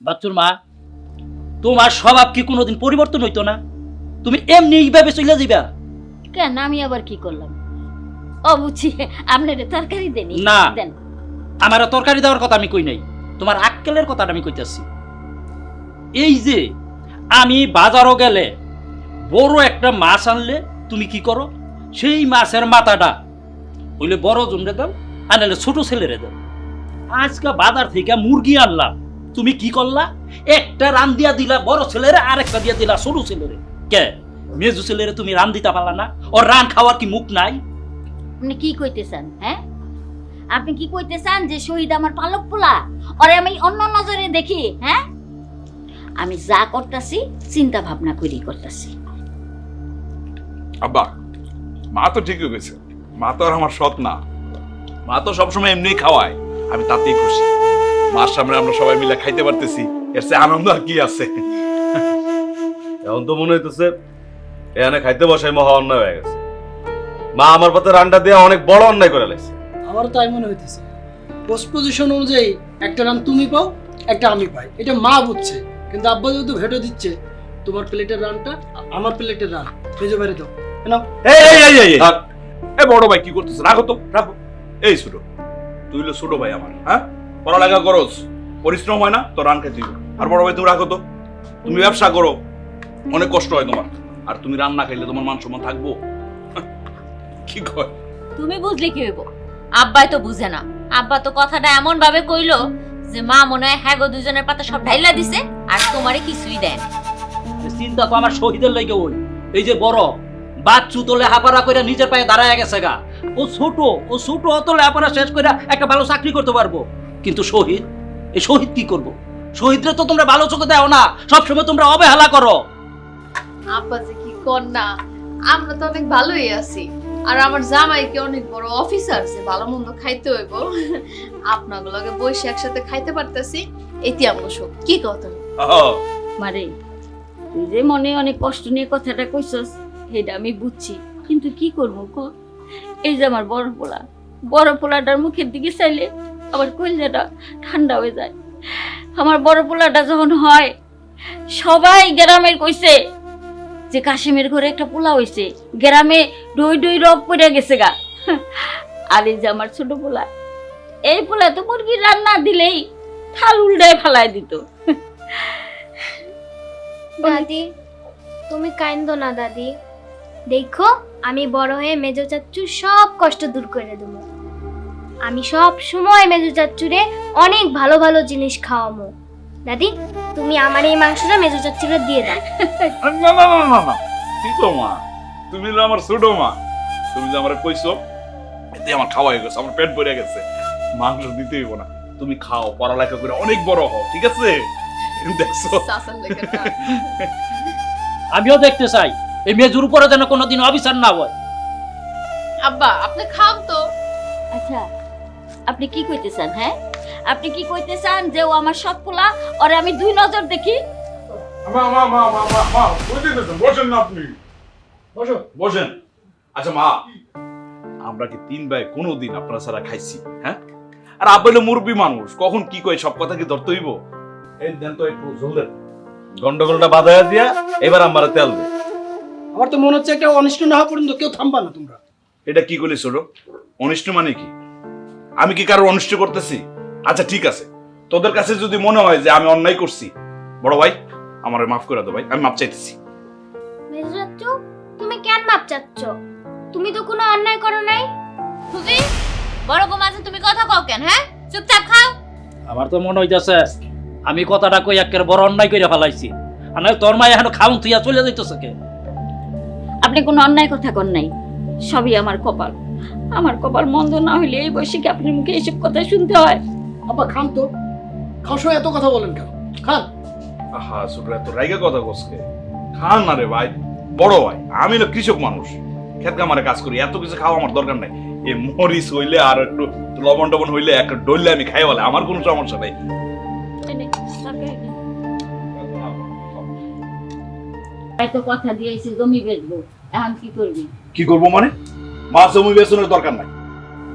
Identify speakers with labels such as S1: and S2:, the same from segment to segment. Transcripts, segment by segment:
S1: বাচ্চুর মা, তোমার স্বভাব কি কোনোদিন পরিবর্তন হইতো না? তুমি এমনি এইভাবে চলে যাইবা
S2: কেন? আমি আবার কি করলাম? ও বুঝছি, আপনার তরকারি দেনি
S1: না।
S2: দেন।
S1: আমার তরকারি দেওয়ার কথা আমি কই নাই, তোমার আক্কেলের কথাটা আমি কইতাছি। এই যে আমি বাজারও গেলে বড় একটা মাছ আনলে তুমি কি করো? সেই মাছের মাথাটা হইলে বড় জনরে দাও, আনলে ছোট ছেলেরে দাও। আজকে বাজার থেকে মুরগি আনলাম, তুমি কি করলা? একটা রান দিয়া দিলা বড় ছেলেরে, আর একটা দিয়া দিলা ছোট ছেলেরে। কে মেজু ছেলেরে তুমি রান দিতে পারলা না? ওর রান খাওয়ার কি মুখ নাই?
S2: আপনি কি কইতে চান? হ্যাঁ, আপনি কি কইতে চান যে শহীদ আমার পালক পোলা, ওরে আমি অন্য নজরে দেখি? হ্যাঁ, আমি যা করতেছি চিন্তা ভাবনা করি করতেছি।
S3: আব্বা, মা তো ঠিকই গেছে। মা তো আর আমার সৎ না, মা তো সবসময় এমনি খাওয়ায়, আমি তাতেই খুশি। মার সামনে আমরা সবাই মিলে খাইতে পারতেছি, এর চেয়ে আনন্দ আর কি আছে?
S4: এখন তো মনে হইতেছে এখানে খাইতে বসাই মহা অন্যায় হয়ে গেছে। মা আমার পাতে রান্না দিয়ে অনেক বড় অন্যায় করে লাইছে।
S5: আমারও তাই মনে হইতেছে। পোস্ট পজিশন অনুযায়ী একটা রান তুমি পাও, একটা আমি পাই, এটা মা বুঝছে। কিন্তু আব্বা যেহেতু ভেটো দিচ্ছে, তোমার প্লেটের রানটা আমার প্লেটের রান ভেজে বেড়ে দাও। নাও।
S3: এই বড় ভাই কি করতেছ? রাখো তো, রাখো। এই ছোট, তুই হলো ছোট ভাই আমার, হ্যাঁ? পড়ালেখা করস, পরিশ্রম হয় না তো রান খাইতে। আর বড় ভাই তুমি রাখো তো, তুমি ব্যবসা করো, অনেক কষ্ট হয় তোমার। আর তুমি রান না খাইলে তোমার মান সম্মান থাকবো? কি কয়?
S6: তুমি বুঝলে কি হইব? আব্বাই তো বুঝে না। আব্বা তো কথাটা এমন ভাবে কইলো যে মা মনে হয় হ্যাঁ গো দুজনের পাতা সব ঢাইলা দিছে আর তোমারে কিছুই দেন।
S1: চিন্তা তো আমার শহীদের লাগে ওই, এই যে বড় বাচ্চু তো লেহাপড়া করে নিজের পায়ে দাঁড়ায় গেছে গা। ও ছোট তো লেহাপড়া শেষ করে একটা ভালো চাকরি করতে পারবো। কিন্তু শহীদ, এই শহীদ কি করবো? শহীদরে তো তোমরা ভালো চোখে দাও না, সবসময় তোমরা অবহেলা করো।
S7: আব্বা যে কি কর না, আমরা তো অনেক ভালোই আছি। আর আমার জামাই কি অনেক বড় অফিসার, যে ভালো মন্দ খাইতে হইব। আপনাগুলোকে বসে একসাথে খাইতে পারতেছি, এটি আমার সুখ। কি কথা?
S2: মারে, তুই যে মনে অনেক কষ্ট নিয়ে কথাটা কইছস, সেটা আমি বুঝছি। কিন্তু কি করবো ক? এই যে আমার বড় পোলাটার মুখের দিকে চাইলে আমার কলিজাটা ঠান্ডা হয়ে যায়। আমার বড় পোলাটা যখন হয়, সবাই গ্রামের কইছে যে কাশিমের ঘরে একটা পোলা হইছে, গ্রামে ডই ডই রব পড়ে গেছে গা। আর এই যে আমার ছোট পোলা, এই পোলা তো মুরগির রান্না দিলেই থাল উল্টায় ফালাই দিত।
S8: দাদি, তুমি কাইন্দো না দাদি। দেখো, আমি বড় হয়ে মেজো চাচ্চুর সব কষ্ট দূর করে দেবো। আমি সব সময় মেজো চাচ্চুরে অনেক ভালো ভালো জিনিস খাওয়াবো। দাদি, তুমি আমার এই মাংসটা মেজো চাচ্চুরে দিয়ে দাও।
S3: না না না না না, ঠিক তো মা, তুমি হলো আমার ছোট মা। তুমি যে আমার কইছো, এতে আমার খাওয়া হয়ে গেছে, আমার পেট ভরে গেছে। মাংস দিতে হইব না, তুমি খাও, পড়ালেখা করে অনেক বড় হও, ঠিক আছে? দেখছো,
S1: আমিও দেখতে চাই এই মেজুর উপরে যেন কোনোদিন অবিচার না হয়।
S7: আব্বা, আপনি খাও তো।
S2: আচ্ছা, আপনি কি কইতে চান? হ্যাঁ, আপনি কি কইতে চান যে ও আমার সব পোলা, ওরে আমি দুই নজর দেখি?
S3: বসেন না আপনি,
S5: বসো।
S3: বসেন। আচ্ছা মা, আমরা কি তিন ভাই কোনোদিন আপনারা ছাড়া খাইছি? হ্যাঁ? আর আব্বা হলো মুরব্বী মানুষ, কখন কি কয় সব কথা কি ধরতে হইব? এই দেন তো একটু ঝোল দেন।
S4: গন্ডগোলটা বাধায়া দিয়া এবার আমার তেল দে।
S5: আমার তো মনে হচ্ছে একটা অনিষ্ট না হওয়া পর্যন্ত কেউ থামবা না তোমরা।
S3: এটা কি করলি ছোট? অনিষ্ট মানে কি? আমি কি কারো অনিষ্ট করতেছি? আচ্ছা ঠিক আছে, তোদের কাছে যদি মনে হয় যে আমি অন্যায় করছি, বড় ভাই আমারে মাফ করে দাও ভাই, আমি মাপ চাইতেছি।
S8: মেজো চাচ্চু, তুমি কেন মাপ চাচ্ছ? তুমি তো কোনো অন্যায় করো নাই।
S6: খুবই বড় গো মাঝে তুমি কথা কও কেন? হ্যাঁ, চুপচাপ খাও।
S1: আমার তো মনে হইতেছে আমি কথাটা কই একের বড় অন্যায় করে ফেলাইছি। আর নয় তোর মা এখন খাউন তুইয়া চলে যাইতেছে কে?
S2: আপনি কোনো অন্যায় কথা কন নাই, সবই আমার কপাল। আমার কপাল মন্দ না হইলে এই বয়সে কি আপনার মুখে এইসব কথা শুনতে হয়?
S5: আব্বা খান তো, খাওয়ার সময় এত কথা বলেন কেন? খান।
S3: আহা ছোট, এত রাইগা কথা কসকে? খান না রে ভাই, বড় ভাই আমি হলো কৃষক মানুষ, খেত কামারে কাজ করি, এত কিছু খাওয়া আমার দরকার নাই। এই মরিচ হইলে আর একটু লবণ টবণ হইলে একটা ডললে আমি খাই বলে, আমার কোনো সমস্যা নাই।
S2: তো কথা দিয়েছি জমি বেচবো, এখন কি করবি?
S3: কি করবো মানে? মা জমি বেচনের দরকার নাই।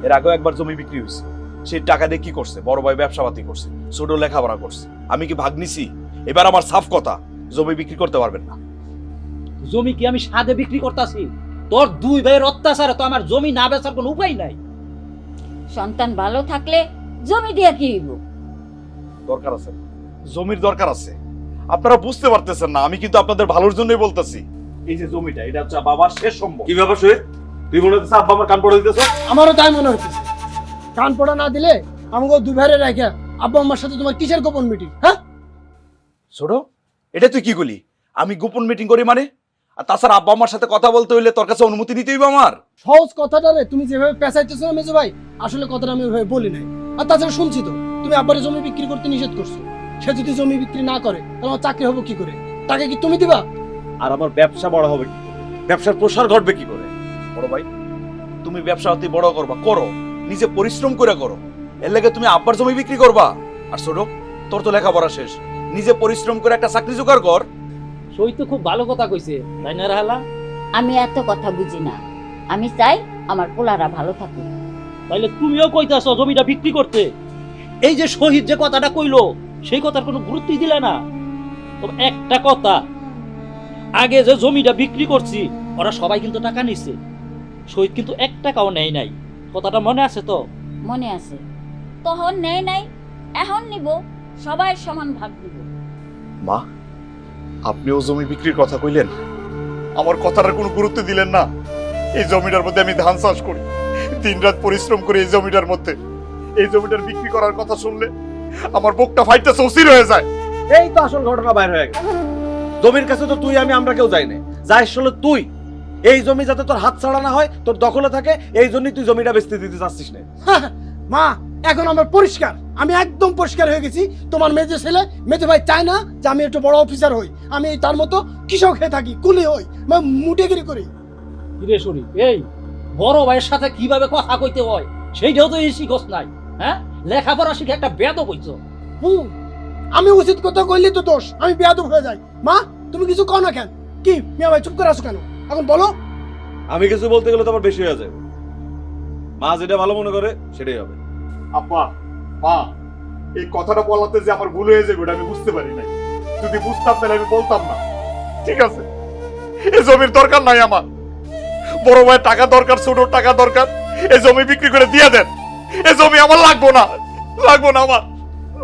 S3: এর আগেও একবার জমি বিক্রি হয়েছে, সেই টাকা দিয়ে কি করছে? বড় ভাই ব্যবসাপাতি করছে, ছোট লেখাপড়া করছে। আমি কি ভাগ নিছি? এবার আমার সাফ কথা, জমি বিক্রি করতে পারবেন না।
S1: জমি কি আমি সাদে বিক্রি করতেছি? তোর দুই ভাইয়ের অত্যাচারে তো আমার জমি না বেচার কোনো উপায় নাই।
S2: সন্তান ভালো থাকলে জমি দিয়া কি হইব?
S3: দরকার আছে, জমির দরকার আছে। আপনারা বুঝতে পারতেছেন না, আমি কিন্তু আপনাদের ভালোর জন্যই বলতেছি। এই যে জমিটা, এটা হচ্ছে বাবার শেষ সম্ভব।
S4: কি ব্যাপার শহীদ, তুই মনে হচ্ছে আব্বা আমার কান পড়ে দিতেছ?
S5: আমারও তাই মনে হচ্ছে। কান পড়া না দিলে আমাকে দুই ভাইয়ের রেখে আব্বা আম্মার সাথে তোমার কিসের গোপন মিটিং? হ্যাঁ
S3: ছোট, এটা তুই কি করলি? আমি গোপন মিটিং করি মানে? আর তাছাড়া আব্বা আমার সাথে কথা বলতে হইলে তোর কাছে অনুমতি নিতে হইবে আমার।
S5: সহজ কথাটা রে তুমি যেভাবে পেঁচাইতেছো না মেজো ভাই, আসলে কথাটা আমি ওইভাবে বলি নাই। আর তাছাড়া শুনছি তো তুমি আব্বারে জমি বিক্রি করতে নিষেধ করছো। সে যদি জমি বিক্রি না করে তাহলে আমার চাকরি হবো কি করে? টাকা কি তুমি দিবা?
S4: আর আমার ব্যবসা বড় হবে কি করে? ব্যবসার প্রসার ঘটবে কি করে?
S3: বড় ভাই, তুমি ব্যবসা অতি বড় করবা, করো, নিজে পরিশ্রম করে করো। এর লাগে তুমি আব্বার জমি বিক্রি করবা? আর ছোট, তোর তো লেখাপড়া শেষ, নিজে পরিশ্রম করে একটা চাকরি জোগাড় কর।
S1: সই তো খুব ভালো কথা কইছে, তাই না রাহালা?
S2: আমি এত কথা বুঝি না। আমি চাই আমার পোলারা ভালো থাকুক।
S1: তাইলে তুমিও কইতাছো জমিটা বিক্রি করতে? এই যে শহীদ যে কথাটা কইলো, সেই কথার কোনো গুরুত্বই দিলে না। তবে একটা কথা, আগে যে জমিটা বিক্রি করছি ওরা সবাই কিন্তু টাকা নিছে, শহীদ কিন্তু 1 টাকাও নেয় নাই। কথাটা মনে আছে তো?
S2: মনে আছে। তখন নেই নাই, এখন নিব, সবাই সমান ভাগ দিব।
S3: মা, আপনিও জমি বিক্রির কথা কইলেন, আমার কথাটার কোনো গুরুত্ব দিলেন না। এই জমিটার মধ্যে আমি ধান চাষ করি, দিনরাত পরিশ্রম করি এই জমিটার মধ্যে। এই জমিটার বিক্রি করার কথা শুনলে আমার বুকটা ফাইটটা অস্থির হয়ে যায়।
S4: এই তো আসল ঘটনা বাইর হয়ে গেছে। জমির কাছে তো তুই আমরা কেউ যাই না, যাইস হলো তুই। এই জমি যাতে তোর হাত ছাড়া না হয়, তোর দখলে থাকে, এই জন্যই তুই জমিটা বেচতে দিতে চাচ্ছিস না।
S5: মা, এখন আমার পরিষ্কার, আমি একদম পরিষ্কার হয়ে গেছি। তোমার মেজো ছেলে মেজো ভাই চায় না যে আমি একটু বড় অফিসার হই, আমি তার মতো কৃষক হয়ে থাকি, কুলি হই, মুটেগিরি করি।
S1: কিরে শরীফ, এই বড় ভাইয়ের সাথে কিভাবে কথা কইতে হয় সেইটাও তো এই শিখস নাই। হ্যাঁ, লেখাপড়া শিখে একটা বেয়াদব হইছো।
S5: আমি উচিত কথা কইলি তো দোষ, আমি বেয়াদব হয়ে যাই। মা, তুমি কিছু কও না কেন? কি মিয়া ভাই চুপ করে আছো কেন? এখন বলো।
S4: আমি কিছু বলতে গেলে তো আমার বেশি হয়ে যাবে। মা যেটা ভালো মনে করে সেটাই হবে।
S3: আব্বা, মা, এই কথাটা বলাতে যে আমার ভুল হয়ে যাবে ওটা আমি বুঝতে পারি নাই। যদি বুঝতাম তাহলে আমি বলতাম না। ঠিক আছে, এই জমির দরকার নাই আমার। বড় ভাই টাকা দরকার, ছোট টাকা দরকার, এই জমি বিক্রি করে দিয়ে দেন। এই জমি আমার লাগবো না, লাগবো না আমার,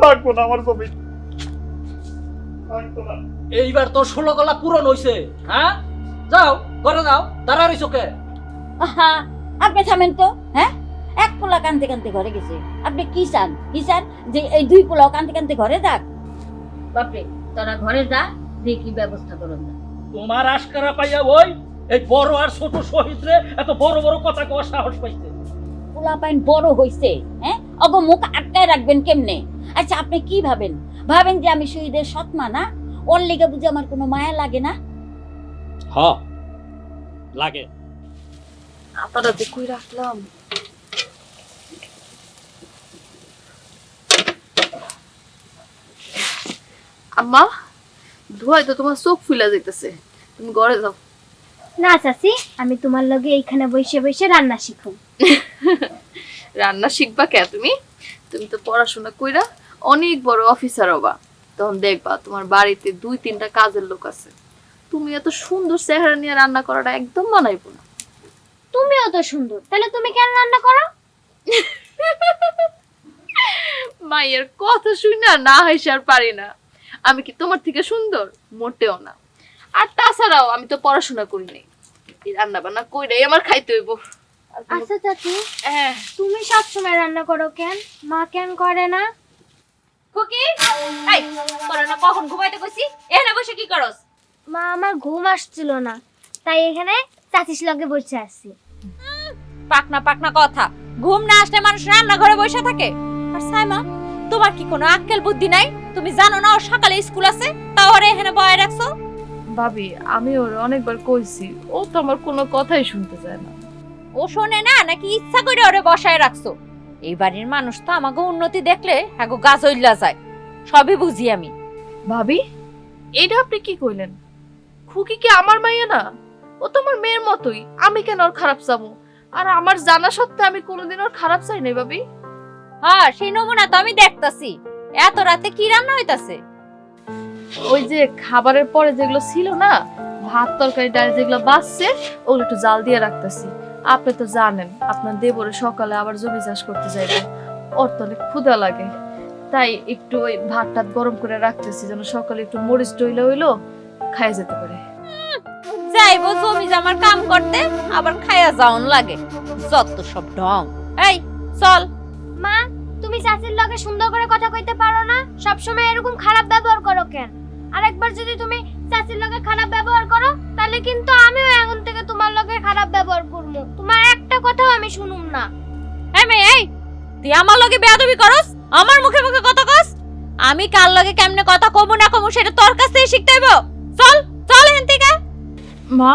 S3: লাগবো না আমার জমি, লাগবো না।
S1: এইবার তো 16 গলা পূরণ হইছে। হ্যাঁ, যাও ঘরে যাও, দাঁড়া রইছো কে?
S2: আহা, আপনি থামেন তো। হ্যাঁ, এক পোলা কানতে কানতে ঘরে গেছে, আপনি কি চান? কি চান যে এই 2 পোলাও কানতে কানতে ঘরে যাক? বাপরে, তোরা ঘরে যা, দেখি ব্যবস্থা করুন না।
S1: তোমার আশকারা পাইয়া ওই এই বড় আর ছোট শহীদরে এত বড় বড় কথা কওয়ার সাহস পাইছে।
S2: পোলা পাইন বড় হইছে, হ্যাঁ, অগো মুখ আটকায় রাখবেন কেমনে? আচ্ছা, আপনি কি ভাবেন? ভাবেন যে আমি শহীদের সৎমা না? ওর লেগে বুঝে আমার কোনো মায়া লাগে না?
S1: হ্যাঁ লাগে।
S7: আপনারা যে কই রাখলাম। আম্মা, ধোয়ায় তো তোমার চোখ ফুলা যাইতেছে, তুমি ঘরে যাও।
S8: না চাচি, আমি তোমার লগে এইখানে বসে বসে রান্না শিখো।
S7: রান্না শিখবা কে তুমি? তুমি তো পড়াশোনা কইরা অনেক বড় অফিসার হবা, তখন দেখবা তোমার বাড়িতে 2-3টা কাজের লোক আছে। তুমি এত সুন্দর চেহারা নিয়ে রান্না করাটা একদম মানাইবো না।
S8: তুমিও তো সুন্দর, তাহলে তুমি কেন রান্না করো?
S7: মায়ের কথা শুনে না হাসি আর পারি না। আমি কি তোমার থেকে সুন্দর? মোটেও না। আর তাছাড়াও আমি তো পড়াশোনা করি নাই, এই রান্না বান্না কইরাই আমার খাইতে হইব।
S8: আচ্ছা চাচি,
S7: হ্যাঁ,
S8: তুমি সব সময় রান্না করো কেন? মা কেন করে না?
S6: খুকি, এই তোরা না কখন ঘুমাইতে কইছি? এখানে বসে কি করস?
S8: মা, আমার ঘুম আসছিল না, তাই এখানে চাচির লগে বসে আছি।
S6: পাকনা পাকনা কথা, ঘুম না আসলে মানুষ রান্না ঘরে বসে থাকে। আর সাইমা, তোমার কি কোনো আক্কেল বুদ্ধি নাই? তুমি জানো না ওর সকালে স্কুল আছে, তাও ওরে এখানে বয়ে রাখছো?
S7: ভাবি, আমি ওর অনেকবার কইছি, ও তো আমার কোনো কথাই শুনতে চায় না।
S6: ও শোনে না নাকি ইচ্ছা করে ওরে বসায় রাখছো? এই বাড়ির মানুষ তো আমাকে উন্নতি দেখলে হ্যাগো গাছ হইলা যায়, সবই বুঝি আমি।
S7: ভাবি, এইটা আপনি কি কইলেন? খুকি কি আমার মাইয়া না? ও তো আমার মেয়ের মতোই, আমি কেন ওর খারাপ চাবো? আর আমার জানা সত্ত্বেও আমি কোনোদিন ওর খারাপ চাই নাই ভাবি।
S6: হ্যাঁ, সেই নমুনা তো আমি দেখতাছি। এত রাতে কি রান্না হইতাছে?
S7: ওই যে খাবারের পরে যেগুলো ছিল না, ভাত তরকারি ডাল যেগুলো বাঁচছে, ওগুলো একটু জাল দিয়ে রাখতেছি। আপনি তো জানেন আপনার দেবরে সকালে আবার জমি চাষ করতে যাইবে, ওর তো অনেক ক্ষুধা লাগে, তাই একটু ওই ভাত টাত গরম করে রাখতেছি যেন সকালে একটু মরিচ টইলে হইলো খাইয়া যেতে পারে।
S6: যাইবো জমি জামার কাম করতে, আবার খায়া যাওন লাগে। যত সব ঢং। এই চল।
S8: মা, তুমি চাচির লগে সুন্দর করে কথা কইতে পারো না? সবসময় এরকম খারাপ ব্যবহার করো কেন? আর একবার যদি তুমি চাচির লগে খারাপ ব্যবহার করো, তাহলে কিন্তু আমিও এখন থেকে তোমার লগে খারাপ ব্যবহার করব। তোমার একটা কথাও আমি শুনুম না।
S6: এই মেয়ে, এই তুই আমার লগে বেয়াদবি করস, আমার মুখে মুখে কথা কস। আমি কার লগে কেমনে কথা কব না কব সেটা তোর কাছ থেকে শিখতে হইব। চল চল এখান থেকে।
S7: মা,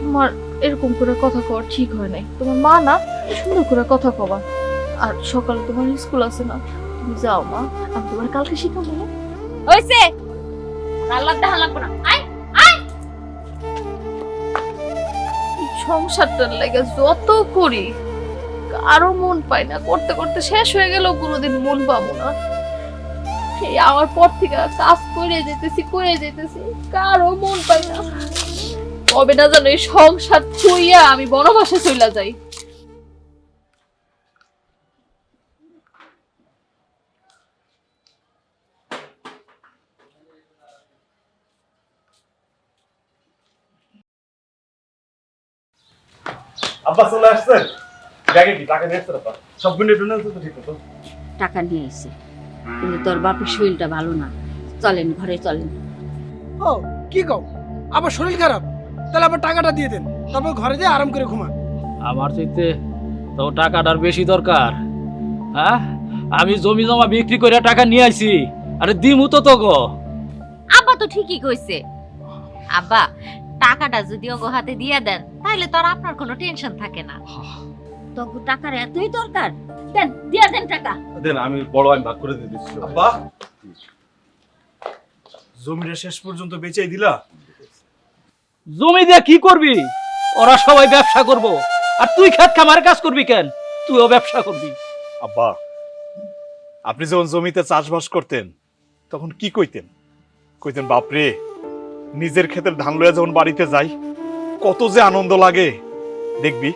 S7: তোমার এরকম করে কথা কওয়া ঠিক হয় নাই। তোমার মা না, সুন্দর করে কথা কবা। আর সকালে তোমার স্কুল আছে না, তুমি যাও মা, আমি তোমার কালকে শিখাবো।
S6: হইছে, আল্লাহ দেখা লাগবে না। আয় আয়।
S7: এই সংসারটার লাগে যত করি কারো মন পাই না, করতে করতে শেষ হয়ে গেল, কোনোদিন মন পাবো না। এই আমার পর থেকে কাজ করে যেতেছি, কারো মন পাই না। কবে না জানো এই সংসার ছুঁইয়া আমি বনবাসে চলে যাই।
S4: আব্বা চলে আসছেন? ব্যাগে কি টাকা নিয়ে আসছেন আব্বা? সব মিনিট তো ঠিক মতো।
S2: টাকা নিয়ে আইছি, কিন্তু তোর বাপের শরীরটা ভালো না। চলেন ঘরে চলেন।
S5: ও কি কও, আবার শরীর খারাপ? তাহলে আবার টাকাটা দিয়ে দেন, তারপর ঘরে যেয়ে আরাম করে ঘুমান।
S1: আমার চাইতে তো টাকাটার বেশি দরকার। হ্যাঁ, আমি জমি জমা বিক্রি করে টাকা নিয়ে আইছি, আরে দিমু তো গো।
S6: আব্বা তো ঠিকই কইছে। আব্বা, টাকাটা যদি ওগো হাতে দিয়ে দেন, তাহলে তো আর আপনার কোনো টেনশন থাকে না।
S2: তোকে টাকার এতই দরকার, দেন দিয়া দেন টাকা।
S4: দেন, আমি বড় আমি ভাগ করে দিয়ে দিচ্ছি। আব্বা, জমিটা শেষ পর্যন্ত বেচেই দিলা?
S1: জমি দিয়ে কি করবি? ওরা সবাই ব্যবসা করব, আর তুই খেত খামারে কাজ করবি কেন? তুইও ব্যবসা করবি।
S9: আব্বা, আপনি যখন জমিতে চাষবাস করতেন তখন কি কইতেন? কইতেন বাপরে, নিজের ক্ষেতের ধান লইয়া যখন বাড়িতে যাই কত যে আনন্দ লাগে। দেখবি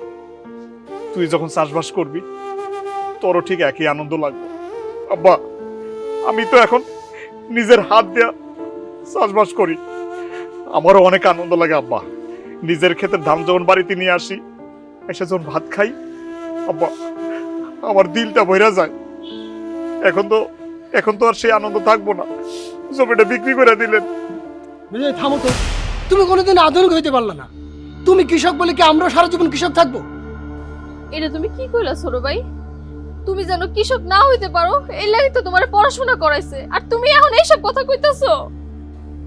S9: তুই যখন চাষবাস করবি তোরও ঠিক একই আনন্দ লাগবে। আব্বা, আমি তো এখন নিজের হাত দিয়া চাষবাস করি, আমারও অনেক আনন্দ লাগে আব্বা। নিজের ক্ষেতের ধান যখন বাড়িতে নিয়ে আসি, এসে যখন ভাত খাই, আব্বা আমার দিলটা ভইরা যায়। এখন তো আর সেই আনন্দ থাকবো না, জমিটা বিক্রি করে দিলেন।
S5: বিজয় থামো তো, তুমি কোনোদিন আধুনিক হইতে পারলা না। তুমি কৃষক বলে কি আমরাও সারা জীবন কৃষক থাকবো?
S7: এটা তুমি কি কইলা ছোট ভাই? তুমি যেন কৃষক না হইতে পারো, এই লাগি তো তোমার পড়াশোনা করাইছে, আর তুমি এখন এইসব কথা কইতাছো?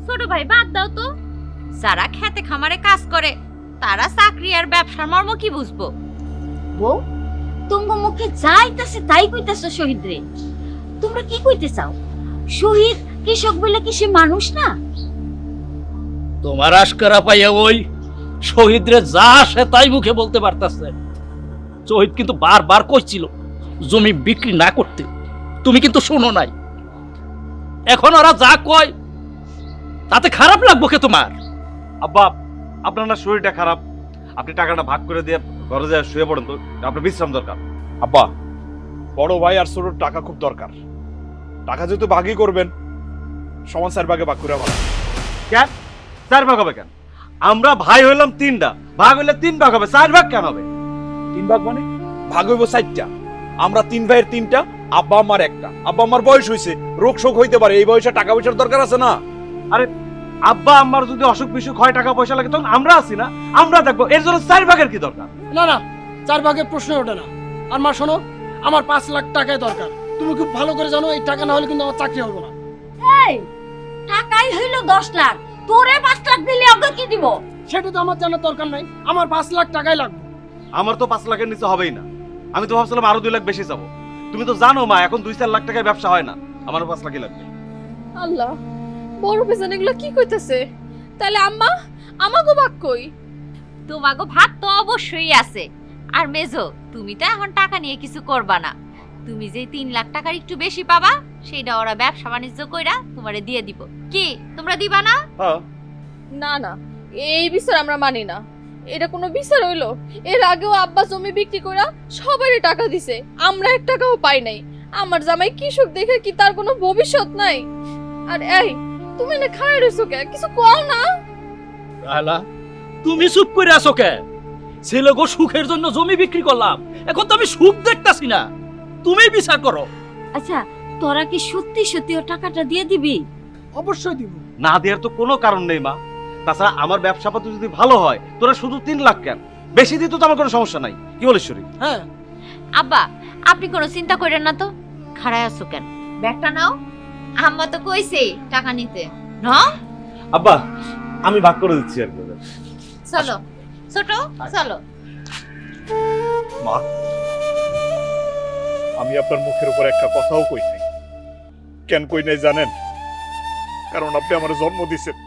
S6: ছোট ভাই বাদ দাও তো। যারা খেতে খামারে কাজ করে তারা চাকরি আর ব্যবসার মর্ম কি বুঝবো?
S2: বউ, তোমার মুখে যাইতাছে তাই কইতাছো শহীদ রে। তোমরা কি কইতে চাও? শহীদ কৃষক বলে কি সে মানুষ না?
S1: তোমার আশকারা পাইয়া ওই শহীদরে যা আসে তাই মুখে বলতে পারতাছে। শহীদ কিন্তু বারবার কইছিল জমি বিক্রি না করতে, তুমি কিন্তু শোনো নাই। এখন ওরা যা কয় তাতে খারাপ লাগবো কে তোমার?
S4: আব্বা, আপনার না শরীরটা খারাপ, আপনি টাকাটা ভাগ করে দিয়ে ঘরে যায় শুয়ে পড়েন তো, আপনার বিশ্রাম দরকার।
S9: আব্বা, বড় ভাই আর ছোটর টাকা খুব দরকার। টাকা যেহেতু ভাগই করবেন, সমান 4 ভাগে ভাগ করে ভালো।
S4: কেন 4 ভাগ হবে কেন? আমরা ভাই হইলাম 3টা, ভাগ হইলে 3 ভাগ হবে, 4 ভাগ কেন হবে?
S9: 3 ভাগ মানে ভাগ হইব 4টা। আমরা 3 ভাইয়ের 3টা, আব্বা আমার একটা। আব্বা আমার বয়স হইছে, রোগ শোক হইতে পারে, এই বয়সে টাকা পয়সার দরকার আছে না?
S4: আরে আব্বা আমার যদি অসুখ বিসুখ হয়, টাকা পয়সা লাগে, তখন আমরা আছি না, আমরা দেখবো। এর জন্য 4 ভাগের কি দরকার?
S5: না না, 4 ভাগের প্রশ্ন ওঠে না। আর মা শোনো, আমার 5 লাখ টাকাই দরকার। তুমি খুব ভালো করে জানো এই টাকা না হলে কিন্তু আমার চাকরি হবে না।
S2: এই টাকাই হইল 10 লাখ, তোরে 5 লাখ দিলে ওকে কি দিব?
S5: সেটা তো আমার জানার দরকার নাই, আমার 5 লাখ টাকাই লাগবে।
S4: আমার তো 5 লাখের নিচে হবেই না। আমি তো ভাবছিলাম আরো 2 লাখ বেশি যাবো। তুমি তো জানো মা, এখন 2-4 লাখ টাকায় ব্যবসা হয় না, আমারও 5 লাখই লাগবে।
S7: আল্লাহ, বড় বেজান এগুলো কি কইতাছে? তাহলে আম্মা, আমাগো ভাগ কই?
S6: তোমাগো ভাগ তো অবশ্যই আছে, আর মেজো, তুমি তো এখন টাকা নিয়ে কিছু করবা না। তুমি যে 3 লাখ টাকার একটু বেশি পাবা, সেটা ওরা ব্যবসা বাণিজ্য কইরা তোমারে দিয়ে দিব। কি তোমরা দিবা না?
S4: হ্যাঁ
S10: না না, এই বিচার আমরা মানি না। এটা কোনো বিচার হইলো? এর আগেও আব্বা জমি বিক্রি কইরা সবারই টাকা দিছে, আমরা 1 টাকাও পাই নাই। আমার জামাই কৃষক দেখে কি তার কোনো ভবিষ্যৎ নাই? আর এই তুমি না খায় রইছো কে? কিছু কও না।
S1: রাহেলা, তুমি চুপ করে আছো কে? ছেলে গো সুখের জন্য জমি বিক্রি করলাম, এখন তো আমি সুখ দেখতাছি না। তুমি বিচার করো।
S2: আচ্ছা, তোরা কি সত্যি সত্যি ও টাকাটা দিয়ে দিবি?
S5: অবশ্যই দিব।
S4: না দেওয়ার তো কোনো কারণ নেই মা। তাছাড়া আমার ব্যবসা পাতি যদি ভালো হয়, তোরা শুধু 3 লাখ কেন, বেশি দিতে তো আমার কোনো সমস্যা নাই। কি বলিস শরীফ?
S5: হ্যাঁ,
S6: আব্বা, আপনি কোনো চিন্তা করেন না তো। খাড়ায় আছো কেন? ব্যাগটা নাও। আম্মা তো কইছে টাকা নিতে। নাও।
S4: আব্বা, আমি ভাগ করে দিচ্ছি আর কি।
S6: চলো ছোট, চলো।
S9: মা, আমি আপনার মুখের উপর একটা কথাও কই নাই। কেন কই নাই জানেন? কারণ আপনি আমার জন্ম দিয়েছেন।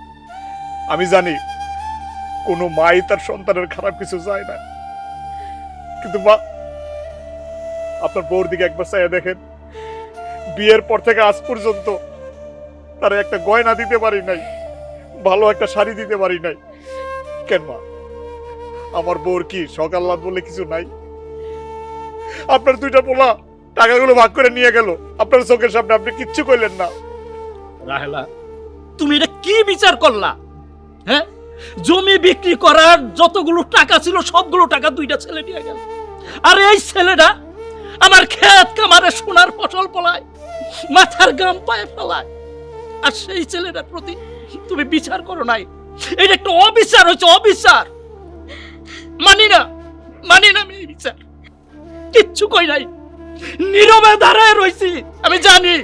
S9: আমি জানি কোনো মাই তার সন্তানের খারাপ কিছু চায় না, কিন্তু মা, আপনার বউর দিকে একবার চাইয়া দেখেন। বিয়ের পর থেকে আজ পর্যন্ত তারা একটা গয়না দিতে পারি নাই, ভালো একটা শাড়ি দিতে পারি নাই। কেন মা, আমার বউর কি সকাল রাত বলে কিছু নাই? আপনার 2টা পোলা টাকাগুলো ভাগ করে নিয়ে গেল, আপনার চোখের সামনে আপনি কিচ্ছু কইলেন না।
S1: রাহেলা, তুমি এটা কি বিচার করলা? হ্যাঁ, জমি বিক্রি করার যতগুলো টাকা ছিল সবগুলো টাকা 2টা ছেলে নিয়ে গেল। আর এই ছেলেটা আমার ক্ষেত কামারে সোনার ফসল ফলায়, মাথার গাম পায়ে ফেলায়। আর সেই ছেলেটার প্রতি তুমি বিচার করো নাই। এটা একটা অবিচার হচ্ছে, অবিচার। মানি না, মানি না আমি এই বিচার। কিচ্ছু কই নাই, নীরবে দাঁড়ায় রইছি। আমি জানি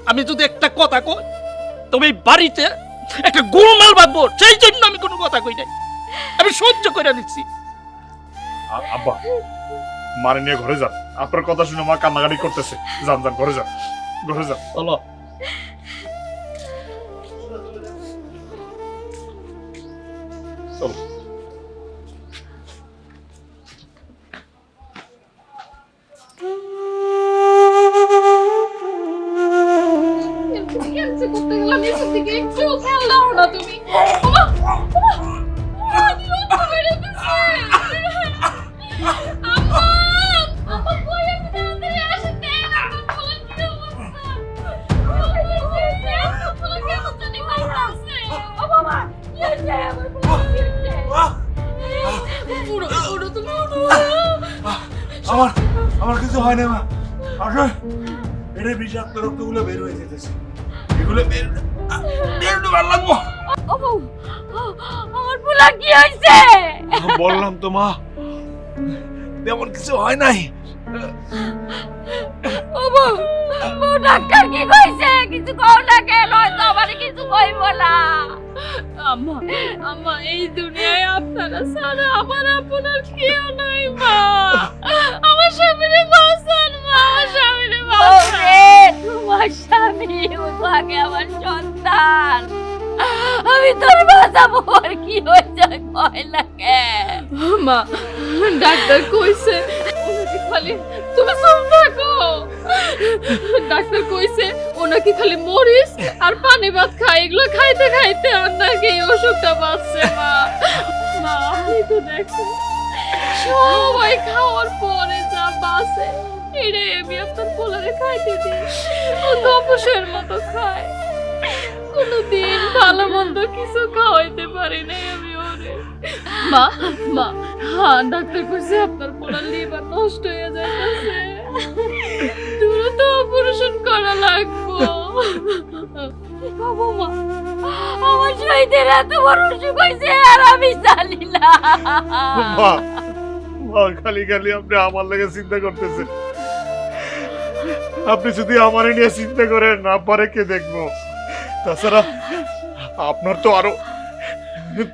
S1: আমি যদি একটা কথা কই, তুমি বাড়িতে একটা গোলমাল বাঁধবো, সেই জন্য আমি কোনো কথা কই নাই। আমি সহ্য করে নিচ্ছি।
S9: আব্বা, মারে নিয়ে ঘরে যান। আপনার কথা শুনে মা কান্নাকাটি করতেছে। যান যান, ঘরে যান, ঘরে যান।
S1: চলো।
S9: চলো।
S10: ক্যান্সেল করতে গেলাম, এসব দিকে একটু খেয়াল দাও না তুমি। ওমা, ওমা, ওমা, রক্ত বের হইতেছে। আম্মা, আম্মা কই আছে? তাড়াতাড়ি আসেন, দেন আমার পোলার কি অবস্থা। পোলা কেমন জানি খাইতেছে। ও বাবা, কি হয়েছে? আমার পোলা কি হয়েছে? উড়ো, উড়ো, তুমি উড়ো।
S3: আমার কিছু হয় না মা। আসলে এটা বিষাক্ত রক্তগুলো বের হয়ে যেতেছে। এগুলো বের ভালো লাগবো।
S2: ও বউ, আমার পোলা কি হয়েছে?
S3: বললাম তো মা, তেমন কিছু হয় নাই।
S2: ও বউ, বউ, ডাক্তার কি কইছে? কিছু কও না কেন? হয়তো আমার কিছু কইব না।
S10: আম্মা, আম্মা, এই দুনিয়ায় আপনারা ছাড়া আমার আপনার কেউ নাই মা। আমার স্বামীরে বাঁচান মা, আমার স্বামীরে বাঁচান।
S2: ওরে, তোমার স্বামী ও তো আগে আমার সন্তান। আমি তোর বাঁচাবো, আর কি হয়েছে কয় না কেন?
S10: মা, ডাক্তার কইছে ওনাকে খালি, তুমি চুপ থাকো। ডাক্তার কইছে ওনাকে খালি মরিচ আর পানি ভাত খায়, এগুলো খাইতে খাইতে আপনাকে এই অসুখটা বাঁচছে মা। মা, আপনি তো দেখছেন সবাই খাওয়ার পরে যা বাঁচে, এটাই আমি আপনার পোলারে খাইতে দিই। ও তো অবসরের মতো খায়, কোনোদিন ভালো মন্দ কিছু খাওয়াইতে পারি নাই আমি ওরে। মা, মা, হ্যাঁ, ডাক্তার কইছে আপনার পোলার লিভার নষ্ট হয়ে যাইতেছে, দ্রুত অপারেশন করা লাগবো।
S2: বাবু মা, আমার শহীদের এত বড় অসুখ হয়েছে আর আমি জানি না।
S9: মা, মা, খালি খালি আপনি আমার লাগে চিন্তা করতেছেন। আপনি যদি আমারে নিয়ে চিন্তা করেন, আব্বারে কে দেখবো? তাছাড়া আপনার তো আরো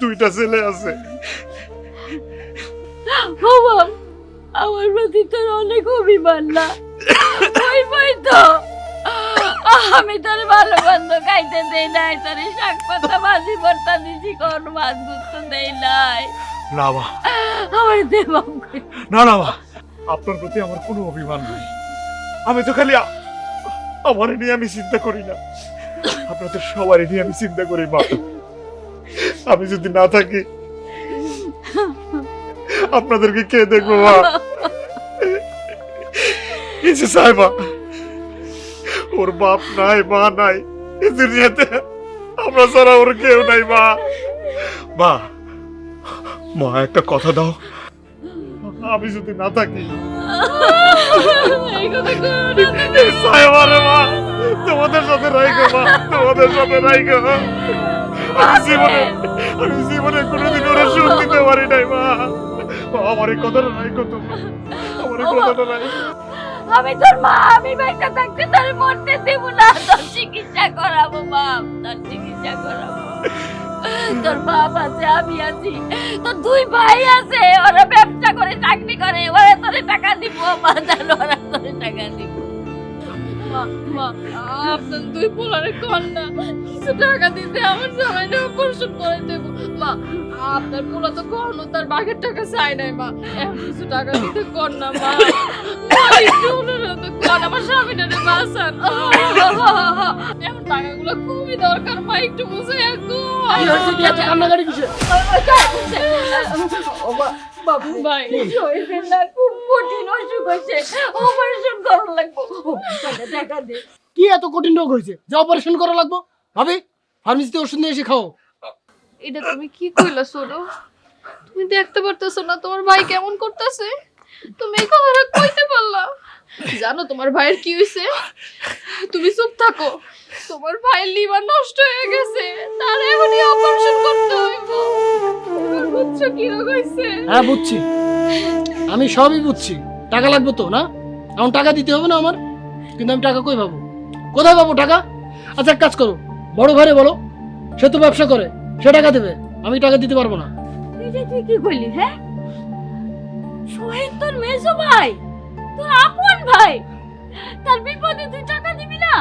S9: 2টা ছেলে আছে।
S2: বাবা, আমার প্রতি তোর অনেক অভিমান না? ওই বই তো আমি তোর ভালো মন্দ খাইতে দেই নাই, তোর শাক পাতা ভাজি ভর্তা দিছি, কোন মাছ গুস্ত দেই নাই।
S9: না মা,
S2: আমার দে মাফ করে।
S9: না না মা, আপনার প্রতি আমার কোনো অভিমান নাই। আমি তো খালি আমার নিয়ে আমি চিন্তা করি না, আপনাদের সবারই নিয়ে আমি চিন্তা করি মা। আমি যদি না থাকি আপনাদেরকে কে দেখবো মা? কিছু চাই মা, ওর বাপ নাই মা নাই, এই দুনিয়াতে আমরা ছাড়া ওর কেউ নাই মা। মা, মা একটা কথা দাও, আমি যদি না থাকি
S10: এই কথা কইও না।
S9: চাই আমারে মা, তোমাদের সাথে রাইখো মা, তোমাদের সাথে রাইখো। আমি জীবনে কোনোদিন ওরা সুখ দিতে পারি নাই মা। আমার এই কথাটা রাইখো তোমরা, আমার এই কথাটা রাইখো।
S2: আমি তোর মা, আমি বাইটা থাকতে তোর মরতে দেব না। তোর চিকিৎসা করাবো বাপ, তোর চিকিৎসা করাবো। তোর বাপ আছে, আমি আছি, তোর দুই ভাই আছে, ওরা ব্যবসা করে চাকরি করে, ওরা তোরে টাকা দিব, বাজার ওরা তোরে টাকা দিব।
S10: মা, মা, আপনার দুই পোলারে কন্যা কিছু টাকা দিতে আমার জামাইটা অপারেশন করে দেবো। মা, আপনার পোলা তো কখনো তার বাঘের টাকা চাই নাই মা, এখন কিছু টাকা দিতে কন্যা মা। মা, একটু অনুরোধ কর, আমার স্বামীটারে বাঁচান। এখন টাকাগুলো খুবই দরকার মা, একটু বুঝে
S5: কি হয়েছে, কি আছে, কান্নাকাটি কিসে?
S2: বাবু
S10: ভাই,
S2: শরীরের না খুব কঠিন অসুখ হয়েছে, অপারেশন করা লাগবো। টাকা দে।
S5: কি এত কঠিন রোগ হয়েছে যে অপারেশন করা লাগবে? ভাবি, ফার্মেসিতে ওষুধ নিয়ে এসে খাও।
S7: এটা তুমি কি কইলা ছোট? তুমি দেখতে পারতেছো না তোমার ভাই কেমন করতেছে? তুমি এই কথাটা কইতে পারলা? জানো তোমার ভাইয়ের কি হইছে? তুমি চুপ থাকো। তোমার ভাইয়ের লিভার নষ্ট হয়ে গেছে, তার এখনই অপারেশন করতে হইব। তুমি বুঝছো কি রোগ হইছে?
S5: হ্যাঁ বুঝছি, আমি সবই বুঝছি। টাকা লাগবে তো না? এখন টাকা দিতে হবে না আমার? কিন্তু আমি টাকা কই পাবো? কোথায় পাবো টাকা? আচ্ছা এক কাজ করো, বড় ভাইরে বলো, সে তো ব্যবসা করে, সে টাকা দেবে, আমি টাকা দিতে পারবো না।
S2: এটা তুই কি করলি? হ্যাঁ, সোহেল তোর মেজো ভাই, তোর আপন ভাই, তার বিপদে তুই টাকা দিবি না?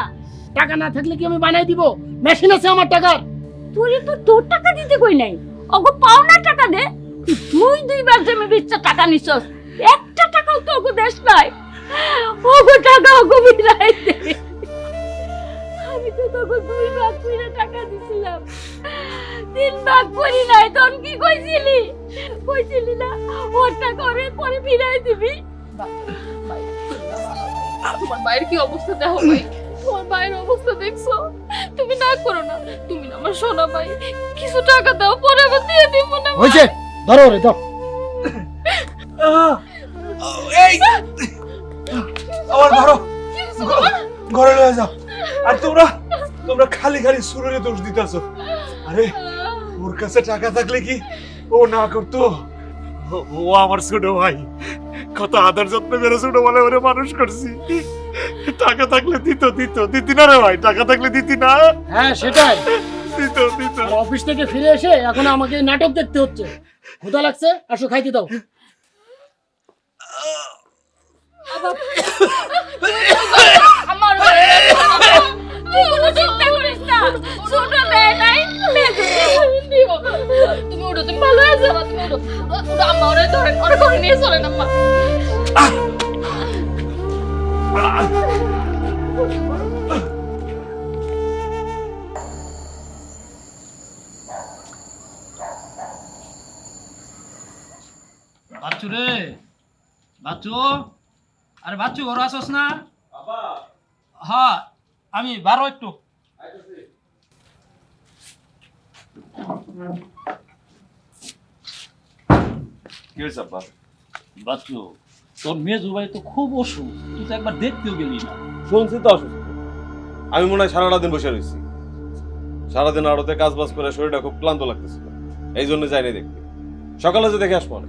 S5: টাকা না থাকলে কি আমি বানাই দিব? মেশিন আছে আমার টাকার।
S2: তুই তো তোর টাকা দিতে কই নাই, ওগো পাওনা টাকা দে। তুই দুইবার জমি বেচা টাকা নিছস, একটা টাকাও তো ওগো দেশ নাই। ওগো টাকা ওগো বিলাই দে। আমি তো তোকে 2 ভাগ করে টাকা দিছিলাম, 3 ভাগ করি নাই। তখন কি কইছিলি? কইছিলি না ওর টাকা ওরে পরে ফিরাই দিবি?
S10: তোমার ভাইয়ের কি অবস্থা দেখো ভাই, তোমার ভাইয়ের অবস্থা দেখছো? তুমি না করো না, তুমি না আমার সোনা ভাই, কিছু টাকা দাও, পরে আবার দিয়ে দিব না।
S5: হয়েছে, ধরো রে, ধর।
S3: এই আমার ঘর ঘরে লয়ে যাও। আর তোমরা তোমরা খালি খালি সুরের দোষ দিতেছো। আরে ওর কাছে টাকা থাকলে কি ও না করতো?
S9: ও আমার ছোট ভাই, কত আদর যত্ন করে ছোট বলে ওরে মানুষ করছি। টাকা থাকলে দিতি না রে ভাই, টাকা থাকলে দিতি না?
S5: হ্যাঁ সেটাই,
S9: দিত।
S5: আর অফিস থেকে ফিরে এসে এখন আমাকে এই নাটক দেখতে হচ্ছে। ক্ষুধা লাগছে, আসো খাইতে দাও।
S2: আমার তুই কোনো চিন্তা করিস না, ছোট মেয়ে নাই,
S10: তুমি ওটা তুমি ভালো হয়ে যাবা, তুমি ওটা ওটা আম্মা ওরে ধরেন, ওরে ঘরে নিয়ে চলেন আম্মা।
S1: বাচ্চু রে, বাচ্চু, আরে বাচ্চু ঘর আসস না? হ্যাঁ, আমি বারো একটু।
S3: কি হয়েছে আব্বা?
S1: বাচ্চু, তোর মেজু ভাই তো খুব অসুখ, তুই তো একবার দেখতেও গেলি না।
S4: শুনছি তো অসুস্থ। আমি মনে হয় সারাটা দিন বসে রয়েছি, সারাদিন আড়তে কাজ বাজ করে শরীরটা খুব ক্লান্ত লাগতেছিল, এই জন্য যাইনি দেখতে। সকালে যে দেখে আসবো না।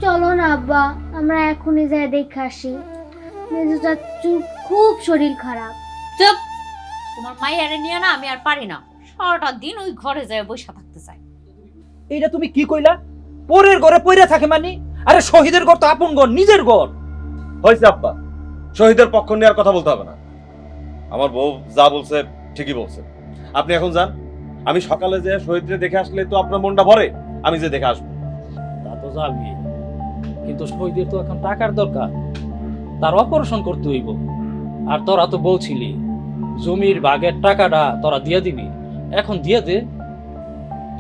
S8: চলো না আব্বা, আমরা এখনই যাই দেখে আসি। মেজো চাচুর খুব শরীর খারাপ।
S6: চুপ, তোমার মাইয়ারে নিয়ে না আমি আর পারি না, সারাটা দিন ওই ঘরে যায় বসে থাকতে চাই।
S1: এইটা তুমি কি কইলা? পরের ঘরে পইরা থাকে মানে? আরে শহীদের ঘর তো আপন ঘর, নিজের ঘর।
S4: হয়েছে আব্বা, শহীদের পক্ষ নিয়ে আর কথা বলতে হবে না। আমার বউ যা বলছে ঠিকই বলছে। আপনি এখন যান, আমি সকালে যে শহীদরে দেখে আসলে তো আপনার মনটা ভরে। আমি যে দেখে আসবো।
S1: তা তো যাবি, কিন্তু শহীদের তো এখন টাকার দরকার, তার অপারেশন করতে হইব। আর তোরা তো বলছিলি জমির ভাগের টাকাটা তোরা দিয়ে দিবি, এখন দিয়ে দে।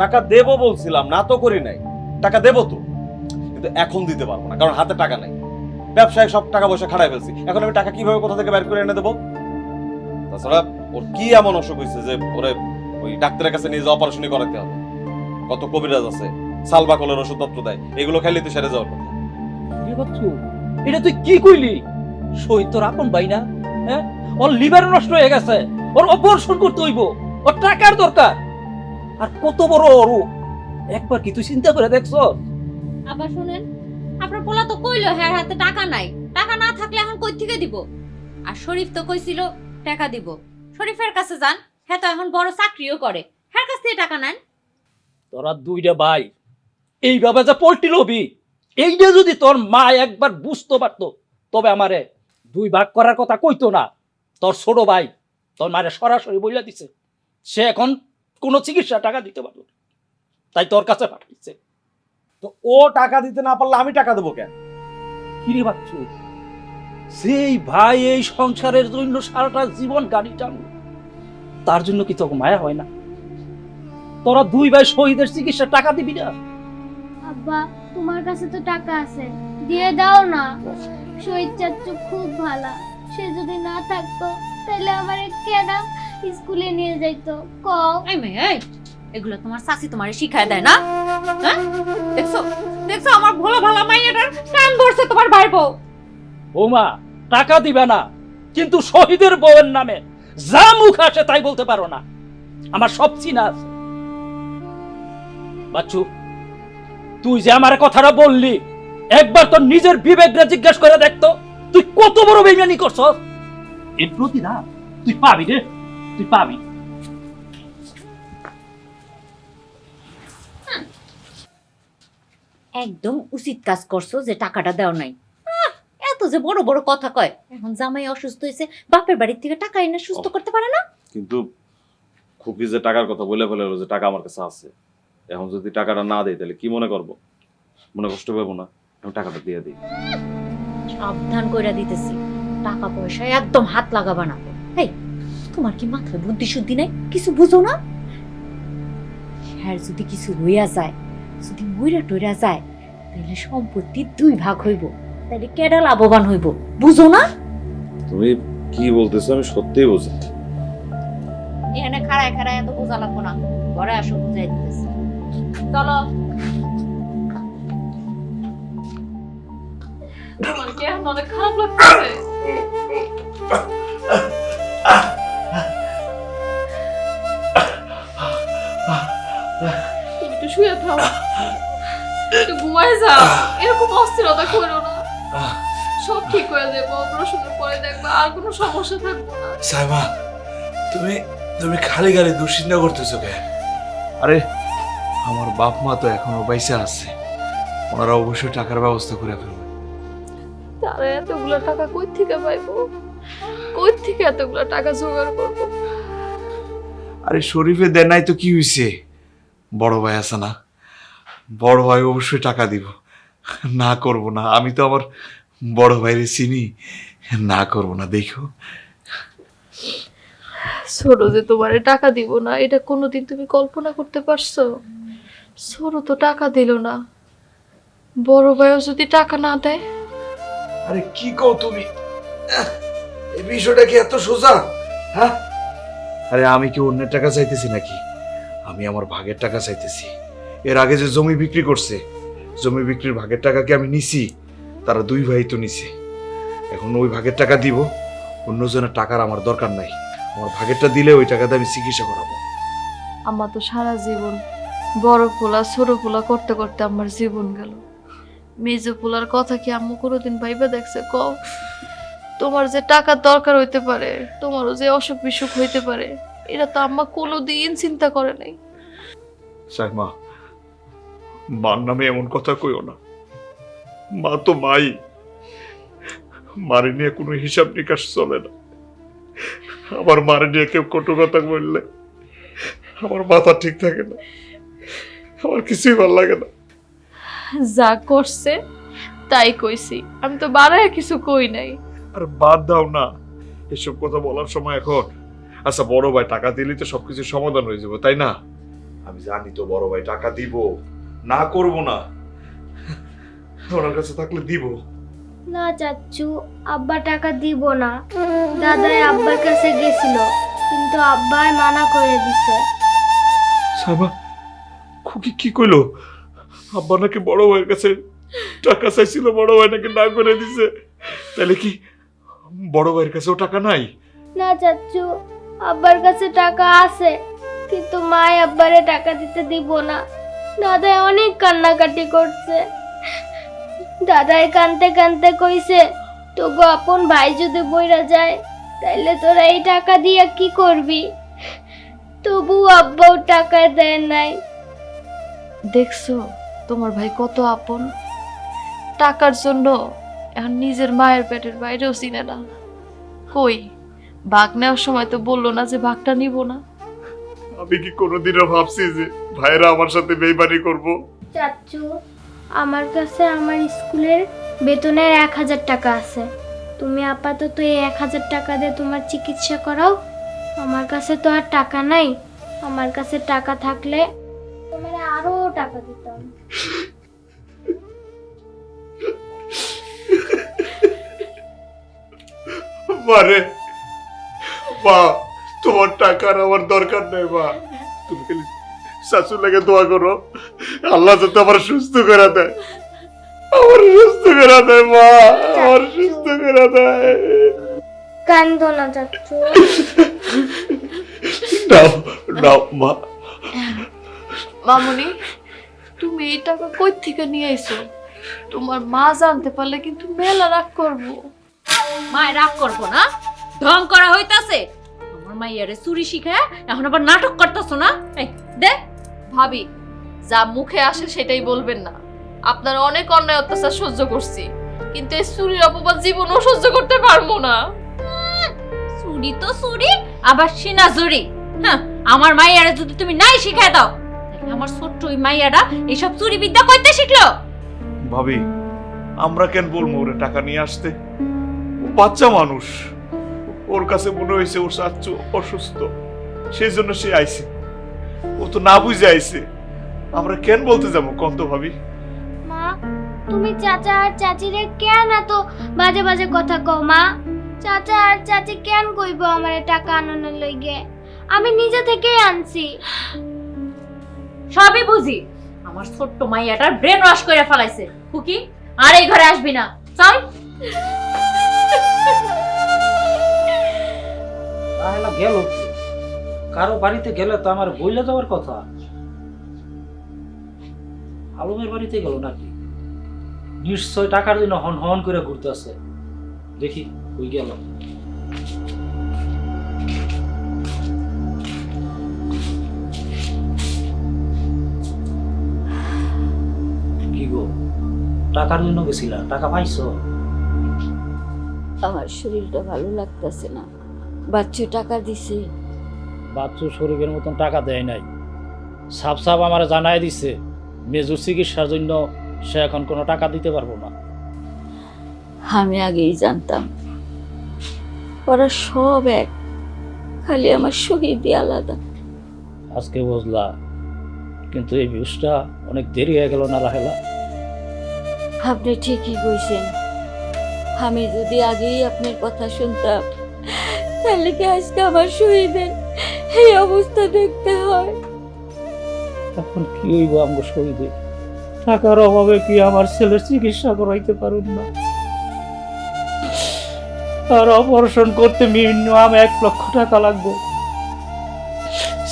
S4: টাকা দেবো বলছিলাম, না তো করি নাই, টাকা দেবো তো, কিন্তু এখন দিতে পারবো না, কারণ হাতে টাকা নাই। ব্যবসায় সব টাকা পয়সা খাটাই ফেলছি, এখন আমি টাকা কিভাবে কোথা থেকে বের করে এনে দেবো? তাছাড়া ওর কি এমন অসুখ হয়েছে যে ওরে ওই ডাক্তারের কাছে নিয়ে অপারেশনই করাতে হবে? কত কবিরাজ আছে, সালবাকলের ওষুধপত্র দেয়, এগুলো খাইলে তো সেরে যাওয়ার কথা।
S1: কি করছো? এটা তুই কি কইলি? শহীদ তোর আপন ভাই না? হ্যাঁ, ওর লিভার নষ্ট হয়ে গেছে, ওর অপারেশন করতে হইব, ওর টাকার দরকার। আর কত বড় অরূপ, একবার কি তুই চিন্তা করে দেখছো?
S6: আবার শুনেন, আপনার পোলা তো কইলো হ্যাঁ হাতে টাকা নাই, টাকা না থাকলে এখন কই থেকে দিব? আর শরীফ তো কইছিল টাকা দিব। শরীফের কাছে যান, হ্যাঁ তো এখন বড় চাকরিও করে, হ্যাঁ কাছ থেকে টাকা নেন।
S1: তোরা দুইটা ভাই এইভাবে যে পোল্ট্রি লবি, এইটা যদি তোর মা একবার বুঝতে পারতো, তবে আমারে দুই ভাগ করার কথা কইতো না। তোর ছোট ভাই তোর মারে সরাসরি বইলা দিছে সে এখন কোনো চিকিৎসা টাকা দিতে পারবে না, তাই তোর কাছে পাঠাইছে।
S4: তো ও টাকা দিতে না পারলে আমি টাকা দেবো কেন?
S1: কিরে বাচ্চু, সেই ভাই এই সংসারের জন্য সারাটা জীবন গাড়ি টানলো, তার জন্য কি তোকে মায়া হয় না? তোরা দুই ভাই শহীদের চিকিৎসা টাকা দিবি না?
S8: আব্বা, তোমার কাছে তো টাকা আছে, দিয়ে দাও না। শহীদ চাচু খুব ভালো, সে যদি না থাকতো তাহলে আমার কেডা স্কুলে নিয়ে যাইতো কও?
S6: এই মেয়ে, এই এগুলো তোমার শাশি তোমারে শিখায় দেয় না? হ্যাঁ, দেখছো দেখছো আমার ভোলা ভালা মাইয়াটার কান ধরছে তোমার ভাই বউ।
S1: বৌমা, টাকা দিবে না, কিন্তু শহীদের বউয়ের নামে যা মুখ আসে তাই বলতে পারো না। আমার সব চিনা আছে। বাচ্চু, তুই যে আমার কথাটা বললি, একবার তোর নিজের বিবেকটা জিজ্ঞেস করে দেখতো তুই কত বড় বেইমানি করছস। এর প্রতিদান তুই পাবি রে, তুই পাবি।
S6: একদম উচিত কাজ করছো যে টাকাটা দেও নাই। এত যে বড় বড় কথা কয়, এখন জামাই অসুস্থ হয়েছে, বাপের বাড়ির থেকে টাকা এনে সুস্থ করতে পারে না?
S4: কিন্তু খুকি যে টাকার কথা বলে ফেললো যে টাকা আমার কাছে আছে, এখন যদি টাকাটা না দেয় তাহলে কি মনে করবো? মনে কষ্ট পাবো না? আমি টাকাটা দিয়ে দিই।
S6: সাবধান কইরা দিতেছি, টাকা পয়সা একদম হাত লাগাবা না। এই তোমার কি মাথায় বুদ্ধি শুদ্ধি নাই? কিছু বুঝো না? হ্যাঁ, যদি কিছু হইয়া যায়, যদি মইরা টইরা যায়, তাহলে সম্পত্তি দুই ভাগ হইব, তাহলে কেডা লাভবান হইব, বুঝো না?
S4: তুমি কি বলতেছো আমি সত্যিই বুঝি।
S6: এখানে খাড়ায় খাড়ায় এত বোঝা লাগবো না, ঘরে আসো বুঝাই দিতেছি। চলো।
S10: তোমার কি এখন অনেক খারাপ লাগতেছে? তুমি একটু শুয়ে থাও, একটু ঘুমায় যাও, এরকম অস্থিরতা করো না, সব ঠিক হয়ে যাবে। অপারেশনের পরে দেখবা আর কোনো সমস্যা থাকবে না।
S11: সাইমা, তুমি তুমি খালি গালি দুশ্চিন্তা করতেছো কে? আরে আমার বাপ মা তো এখনো বাইসা আছে, ওনারা অবশ্যই টাকার ব্যবস্থা করে ফেলবে।
S10: তারা এতগুলো টাকা কই থেকে পাইবো? কই থেকে এতগুলো টাকা জোগাড় করবো?
S11: আরে শরীফে দেন নাই তো কি হইছে? বড় ভাই আছে না, বড় ভাই অবশ্যই টাকা দিব, না করব না। আমি তো আমার বড় ভাইরে চিনি, না করব না। দেখো
S10: ছোট যে তোমারে টাকা দিব না, এটা কোনোদিন তুমি কল্পনা করতে পারছো? ছোট তো টাকা দিল না, বড় ভাইও যদি টাকা না দেয়?
S11: আরে কি কও তুমি? এই বিষয়টা কি এত সোজা? হ্যাঁ, আরে আমি কি অন্যের টাকা চাইতেছি নাকি? আমি আমার ভাগের টাকা চাইতেছি। এর আগে যে জমি বিক্রি করছে, জমি বিক্রির ভাগের টাকা কি আমি নিছি? তারা দুই ভাই তো নিছে। এখন ওই ভাগের টাকা দিব, অন্যজনের টাকার আমার দরকার নাই। আমার ভাগেরটা দিলে ওই টাকাতে আমি চিকিৎসা করাবো।
S10: আমার তো সারা জীবন বড় পোলা ছোট পোলা করতে করতে আমার জীবন গেল। মেজো পোলার কথা কি আম্মু কোনোদিন ভাইবা দেখছে? কও, তোমার যে টাকার দরকার হইতে পারে, তোমারও যে অসুখ বিসুখ হইতে পারে, এটা তো আম্মা কোনোদিন চিন্তা করে নাই।
S9: সাইমা, মার নামে এমন কথা কইও না। মা তো মাই, মারে নিয়ে কোনো হিসাব নিকাশ চলে না। আমার মারে নিয়ে কেউ কটু কথা বললে আমার মাথা ঠিক থাকে না। আমার কিছুই ভালো লাগে না।
S10: যা করছে তাই কইছি, আমি তো বাড়ায় কিছু কই নাই।
S9: আর বাদ দাও না এসব কথা বলার সময় এখন। আচ্ছা বড় ভাই টাকা দিলেই তো সবকিছু সমাধান হয়ে যাবে, তাই না?
S3: আমি জানি তো বড় ভাই টাকা দিব, না করব না,
S9: ওনার কাছে থাকলে দিব।
S8: না চাচ্চু, আব্বা টাকা দিব না। দাদাই আব্বার কাছে গেছিল, কিন্তু আব্বাই মানা করে দিছে।
S9: সাবা খুকি কি কইলো? আব্বা নাকি বড় ভাইয়ের কাছে টাকা চাইছিল, বড় ভাই নাকি না করে দিছে। তাহলে কি বড় ভাইয়ের কাছেও টাকা নাই?
S8: না চাচ্চু, আব্বার কাছে টাকা আছে, কিন্তু মাই আব্বারে টাকা দিতে দিব না। দাদাই অনেক কান্নাকাটি করছে। দাদাই কানতে কানতে কইছে, তোগো আপন ভাই যদি বইরা যায় তাইলে তোরা এই টাকা দিয়া কি করবি? তবু আব্বাও টাকা দেয় নাই।
S10: দেখছো তোমার ভাই কত আপন, টাকার জন্য এখন নিজের মায়ের পেটের বাইরেও চিনে না। কই ভাগ নেওয়ার সময় তো বললো না যে ভাগটা নিব না।
S9: আমি কি কোনোদিনও ভাবছি যে ভাইরা আমার সাথে বেইমানি করব?
S8: চাচ্চু, আমার কাছে আমার স্কুলের বেতনের 1000 টাকা আছে। তুমি আপাতত এই 1000 টাকা দিয়ে তোমার চিকিৎসা করাও। আমার কাছে তো আর টাকা নাই। আমার কাছে টাকা থাকলে তোমার আরো টাকা দিতাম।
S9: মানে মা, তোমার টাকার আমার দরকার নেই মা। তুমি খালি শাশুর লাগে দোয়া করো, আল্লাহ যাতে আমার সুস্থ করে দেয়, আমার সুস্থ করে দেয় মা, আমার সুস্থ করে দেয়।
S8: কান্দো না চাচ্চু।
S9: নাও নাও মা।
S10: মামুনি, তুমি এই টাকা কই থেকে নিয়ে আইছো? তোমার মা জানতে পারলে কিন্তু মেলা রাগ করবো।
S6: মায় রাগ করবো না? ঢং করা হইতাছে। আমার মাইয়ারে চুরি শিখায় এখন আবার নাটক করতেছো না? এই দে।
S10: ভাবি, যা মুখে আসে সেটাই বলবেন না। আপনার অনেক অন্যায় অত্যাচার সহ্য করছি, কিন্তু এই চুরির অপবাদ জীবনও সহ্য করতে পারবো না।
S6: চুরি তো চুরি, আবার সিনা জুরি। হ্যাঁ, আমার মাইয়ারে যদি তুমি নাই শিখায় দাও, তাহলে আমার ছোট্ট ওই মাইয়াটা এইসব চুরি বিদ্যা করতে শিখলো।
S9: ভাবি, আমরা কেন বলবো ওরে টাকা নিয়ে আসতে? ও বাচ্চা মানুষ, ওর কাছে মনে হয়েছে ওর চাচ্চু অসুস্থ, সেই জন্য সে আইছে। ও তো না বুঝে আইছে, আমরা কেন বলতে যাবো কন্ত ভাবি?
S8: মা, তুমি চাচা আর চাচিরে কেন এত বাজে বাজে কথা কও? মা, চাচা আর চাচি কেন কইব আমারে টাকা আনানোর লইগে? আমি নিজে থেকেই আনছি।
S6: সবই বুঝি, আমার ছোট্ট মাইয়াটার ব্রেন ওয়াশ করে ফেলাইছে। খুকি, আর এই ঘরে আসবি না, চল।
S1: তাহলে গেল কারো বাড়িতে গেলে তো আমার বইলে যাওয়ার কথা। আলমের বাড়িতে গেল নাকি? নিশ্চয় টাকার জন্য হন হন করে ঘুরতেছে। দেখি কই গেল। কি গো, টাকার জন্য গেছিলা? টাকা পাইছো?
S2: আমার শরীরটা ভালো লাগতেছে না। বাচ্চু টাকা দিছে।
S1: বাচ্চু শরীরের মতন টাকা দেয় নাই। সাপ সাপ আমার জানাই দিছে মেজর চিকিৎসার জন্য সে এখন কোনো টাকা দিতে পারবো না।
S2: আমি আগেই জানতাম ওরা সব এক, খালি আমার শহীদই আলাদা।
S1: আজকে বুঝলা, কিন্তু এই বিষটা অনেক দেরি হয়ে গেল না রাহেলা?
S2: আপনি ঠিকই কইছেন। আমি যদি আগেই আপনার কথা শুনতাম, তাহলে কি আজকে আমার শহীদের এই অবস্থা দেখতে হয়?
S1: এখন কি হইব আমার শহীদে? টাকার অভাবে কি আমার ছেলের চিকিৎসা করাইতে পারুন না? আর অপারেশন করতে মিনিমাম 1 লক্ষ টাকা লাগবে।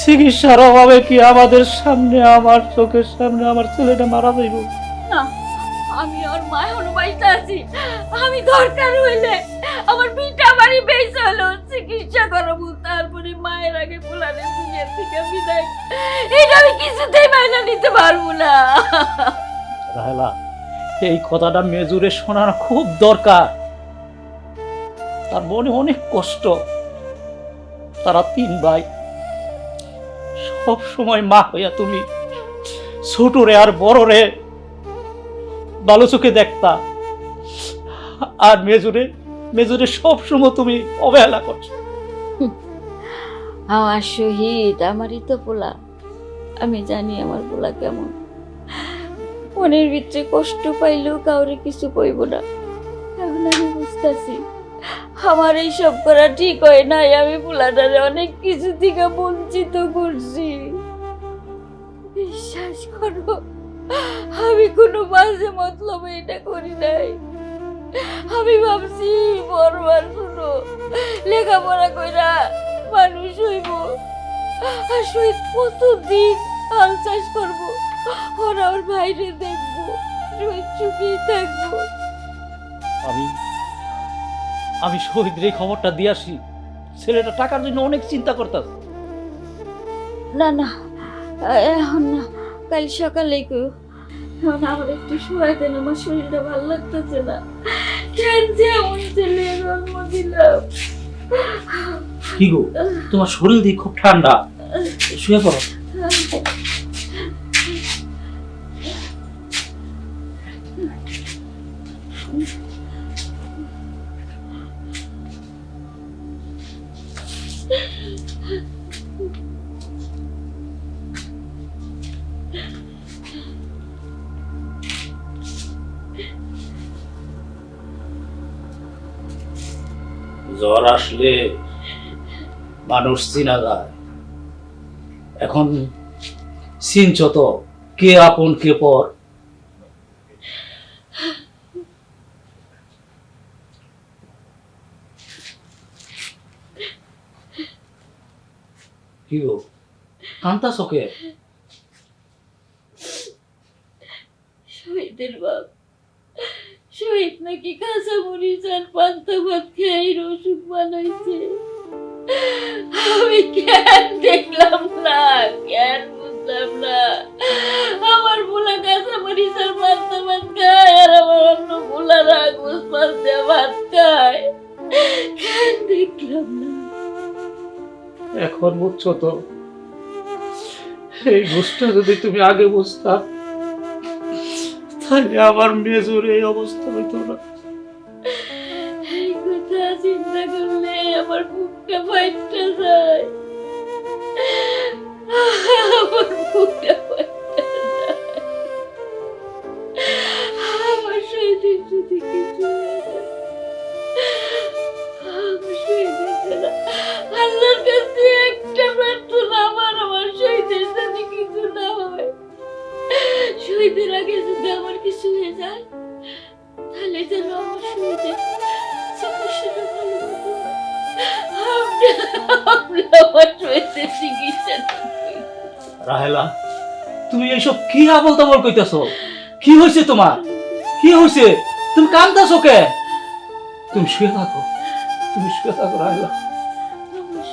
S1: চিকিৎসার অভাবে কি আমাদের সামনে, আমার চোখের সামনে আমার ছেলেটা মারা যাইব?
S2: না, আমি আর মা এখনো বাইতে আছি। আমি দরকার হইলে আমার বিটা বাড়ি বেঁচে হলো চিকিৎসা করাবো, তারপরে মায়ের আগে পোলারে দুনিয়া থেকে বিদায়। এটা আমি কিছুতেই মাইনা নিতে পারবো না।
S1: রাহেলা, এই কথাটা মেজুরে শোনানো খুব দরকার। তার মনে অনেক কষ্ট। তারা 3 ভাই, সব সময় মা হইয়া তুমি ছোট রে আর বড় রে ভালো চোখে দেখতা, আর মেজুরে মেজুরে সবসময় তুমি অবহেলা করছো।
S2: আমার শহীদ আমারই তো পোলা, আমি জানি আমার পোলা কেমন। মনের ভিতরে কষ্ট পাইলেও কাউরে কিছু কইব না। এখন আমি বুঝতেছি আমার এইসব করা ঠিক হয় নাই, আমি পোলাটারে অনেক কিছু থেকে বঞ্চিত করছি। বিশ্বাস করো, আমি কোনো বাজে মতলবে এটা করি নাই। আমি ভাবছি বড়বার শুনো লেখাপড়া কইরা মানুষ হইব, আর শহীদ প্রতিদিন হাল চাষ করবো, ওরা ওর বাইরে দেখবো, শহীদ চুপেই থাকবো।
S1: আমি শহীদের এই খবরটা দিয়ে আসি। ছেলেটা টাকার জন্য অনেক চিন্তা করতাম।
S2: না না, এখন না, কাল সকালেই কই। এখন আমার একটু সময় দেন, আমার শরীরটা ভালো লাগতেছে না। কেন যে এমন ছেলে জন্ম দিলাম।
S1: কি গো, তোমার শরীর দিয়ে খুব ঠান্ডা, শুয়ে পড়ো। জ্বর আসলে মানুষ চিনা যায়। এখন চিনছ তো কে আপন কে পর। কি গো, কান্তাছ কে?
S2: শহীদের বাপ, শহীদ নাকি কাঁচা মরিচ আর পান্তা ভাত খেয়ে রসুন বানাইছে। আমি কেন দেখলাম না, কেন বুঝলাম না? আমার বুলা কাঁচা মরিচ আর পান্তা ভাত খায়, আর আমার অন্য বুলারা গোস মাছ দিয়ে ভাত খায়। কেন দেখলাম না?
S1: এখন বুঝছো তো? এই বুঝটা যদি তুমি আগে বুঝতা, তাহলে আমার মেজুর এই অবস্থা হইতো না।
S2: এই কথা চিন্তা করলে আমার বুকটা ফাইটটা যায়, আমার বুকটা ফাইটটা যায়। আমার শরীরে যদি কিছু হয়ে যায়, আমার শরীরে ছাড়া আল্লাহর কাছে একটা প্রার্থনা আমার শরীরের যদি কিছু না হয়। শহীদের আগে যদি আমার কিছু হয়ে যায়, তাহলে যেন আমার শহীদের চিকিৎসাটা ভালো মতো হয়। আমার শহীদের চিকিৎসা।
S1: রাহেলা, তুমি এইসব কি আবল তাবল কইতাছ? কি হয়েছে তোমার? কি হয়েছে? তুমি কান্দাছো কে? তুমি শুয়ে থাকো, তুমি শুয়ে থাকো রাহেলা।
S2: আমার